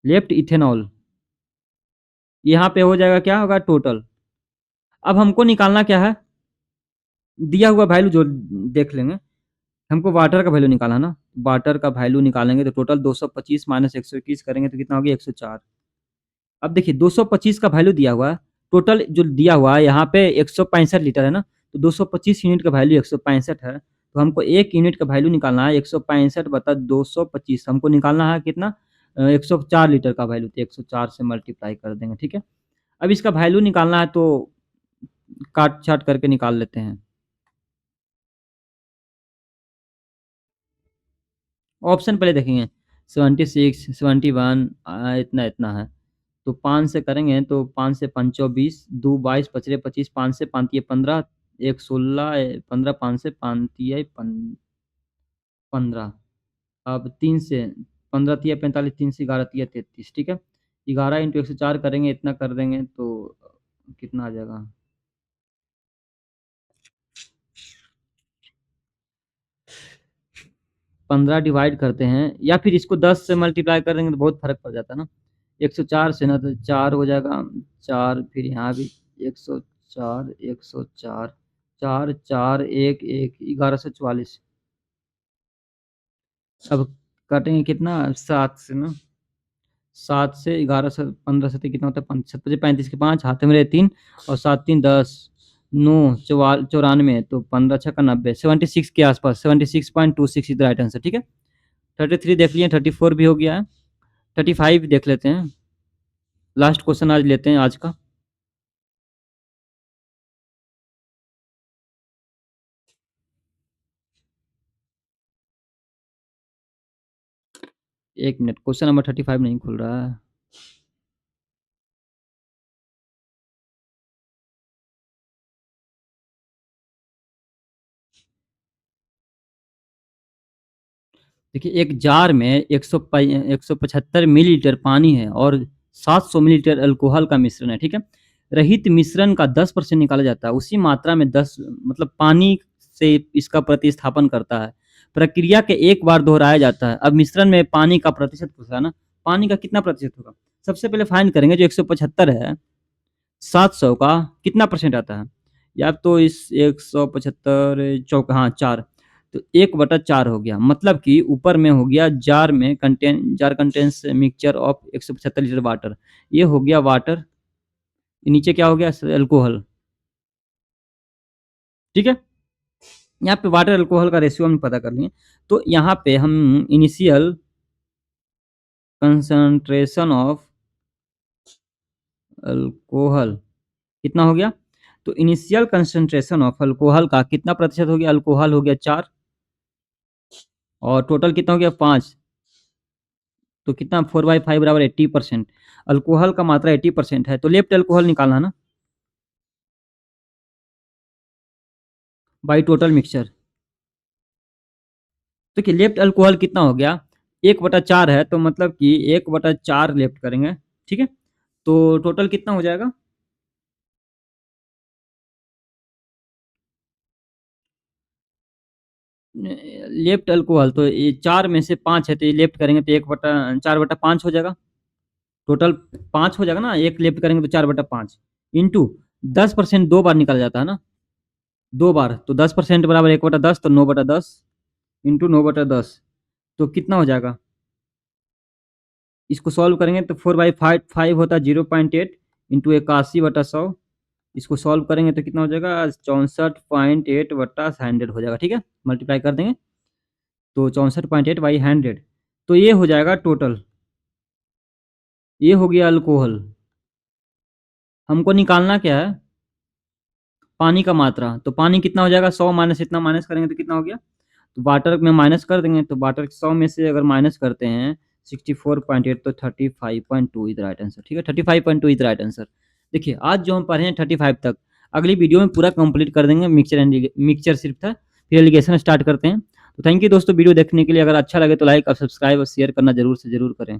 लेफ्ट इथेनॉल। यहाँ पे हो जाएगा क्या होगा टोटल। अब हमको निकालना क्या है, दिया हुआ वैल्यू जो देख लेंगे, हमको वाटर का वैल्यू निकालना ना, वाटर का वैल्यू निकालेंगे तो टोटल 225 माइनस 121 करेंगे तो कितना हो गया 104। अब देखिए 225 का वैल्यू दिया हुआ है, टोटल जो दिया हुआ है यहाँ पे 165 लीटर है ना, तो 225 यूनिट का वैल्यू 165 है, तो हमको 1 यूनिट का वैल्यू निकालना है 165 बटा 225, हमको निकालना है कितना 104 लीटर का वैल्यू, तो 104 से मल्टीप्लाई कर देंगे। ठीक है अब इसका वैल्यू निकालना है तो काट छाट करके निकाल लेते हैं। ऑप्शन पहले देखेंगे 76 71 इतना इतना है, तो 5 से करेंगे तो 5 से 5 24 2 22 पचरे 25 5 से 5 15 1 16 15 5 से 5 15। अब 3 से 15 तिया 45 3 से 11 तिया 33। ठीक है 11 इंटू 104 करेंगे इतना कर देंगे तो कितना आ जाएगा 15 डिवाइड करते हैं या फिर इसको 10 से मल्टीप्लाई कर देंगे तो बहुत फर्क पड़ जाता है ना। 104 से ना तो 4 हो जाएगा, 4 फिर यहाँ भी 104 104 4 4 1 1 1144। अब काटेंगे कितना 7 से ना, 7 से 11 से 15 से कितना होता है 35 के 5 हाथ में रहे 3 और 7 3 10 9 94 तो 15 6 का 90 76 के आसपास 76.26 इज द राइट आंसर। ठीक है 33 देख लिए 34 भी हो गया है, 35 देख लेते हैं, लास्ट क्वेश्चन आज लेते हैं आज का। एक मिनट क्वेश्चन नंबर 35 नहीं खुल रहा है। देखिए एक जार में 175 मिलीलीटर पानी है और 700 मिलीलीटर अल्कोहल का मिश्रण है। ठीक है रहित मिश्रण का 10% निकाला जाता है, उसी मात्रा में 10 मतलब पानी से इसका प्रतिस्थापन करता है, प्रक्रिया के एक बार दोहराया जाता है। अब मिश्रण में पानी का प्रतिशत पूछ रहा है ना, पानी का कितना प्रतिशत होगा, सबसे पहले फाइंड करेंगे जो 175 है 700 का कितना परसेंट आता है, या तो इस 175 चौक हाँ 4, तो 1/4 हो गया, मतलब कि ऊपर में हो गया jar contains mixture of 175 litre water, ये हो गया वाटर, नीचे क्या हो गया अल्कोहल। ठीक है यहाँ पे वाटर अल्कोहल का रेशियो हम पता कर लिए, तो यहाँ पे हम इनिशियल कंसंट्रेशन ऑफ अल्कोहल कितना हो गया, तो इनिशियल कंसंट्रेशन ऑफ अल्कोहल का कितना प्रतिशत हो गया, अल्कोहल हो गया 4 और टोटल कितना हो गया 5, तो कितना 4/5 बराबर 80%। अल्कोहल का मात्रा 80% है, तो लेफ्ट अल्कोहल निकालना ना बाई टोटल मिक्सचर। देखिए लेफ्ट अल्कोहल कितना हो गया, 1/4 है, तो मतलब कि 1/4 लेफ्ट करेंगे, ठीक है। तो टोटल कितना हो जाएगा, लेफ्ट अल्कोहल तो ये 4 में से 5 है, तो ये लेफ्ट करेंगे तो 1/4/5 हो जाएगा। टोटल 5 हो जाएगा ना, एक लेफ्ट करेंगे तो 4/5 इंटू 10% 2 बार निकल जाता है ना, 2 बार, तो 10% बराबर 1/10, तो 9/10 इंटू 9/10, तो कितना हो जाएगा, इसको सॉल्व करेंगे तो 4/5 होता है 0.8 इंटू 81/100। इसको सॉल्व करेंगे तो कितना हो जाएगा, 64.8/100 हो जाएगा, ठीक है। मल्टीप्लाई कर देंगे तो 64.8/100, तो ये हो जाएगा टोटल। ये हो गया अल्कोहल। हमको निकालना क्या है, पानी का मात्रा। तो पानी कितना हो जाएगा, 100 माइनस इतना माइनस करेंगे तो कितना हो गया, तो वाटर में माइनस कर देंगे, तो वाटर 100 में से अगर माइनस करते हैं 64.8, तो 35.2 इज राइट आंसर, ठीक है। 35.2 इज राइट आंसर। देखिए आज जो हम पढ़े हैं 35 तक, अगली वीडियो में पूरा कंप्लीट कर देंगे। मिक्सचर सिर्फ था, फिर एलिगेशन स्टार्ट करते हैं। तो थैंक यू दोस्तों वीडियो देखने के लिए। अगर अच्छा लगे तो लाइक और सब्सक्राइब और शेयर करना जरूर से जरूर करें।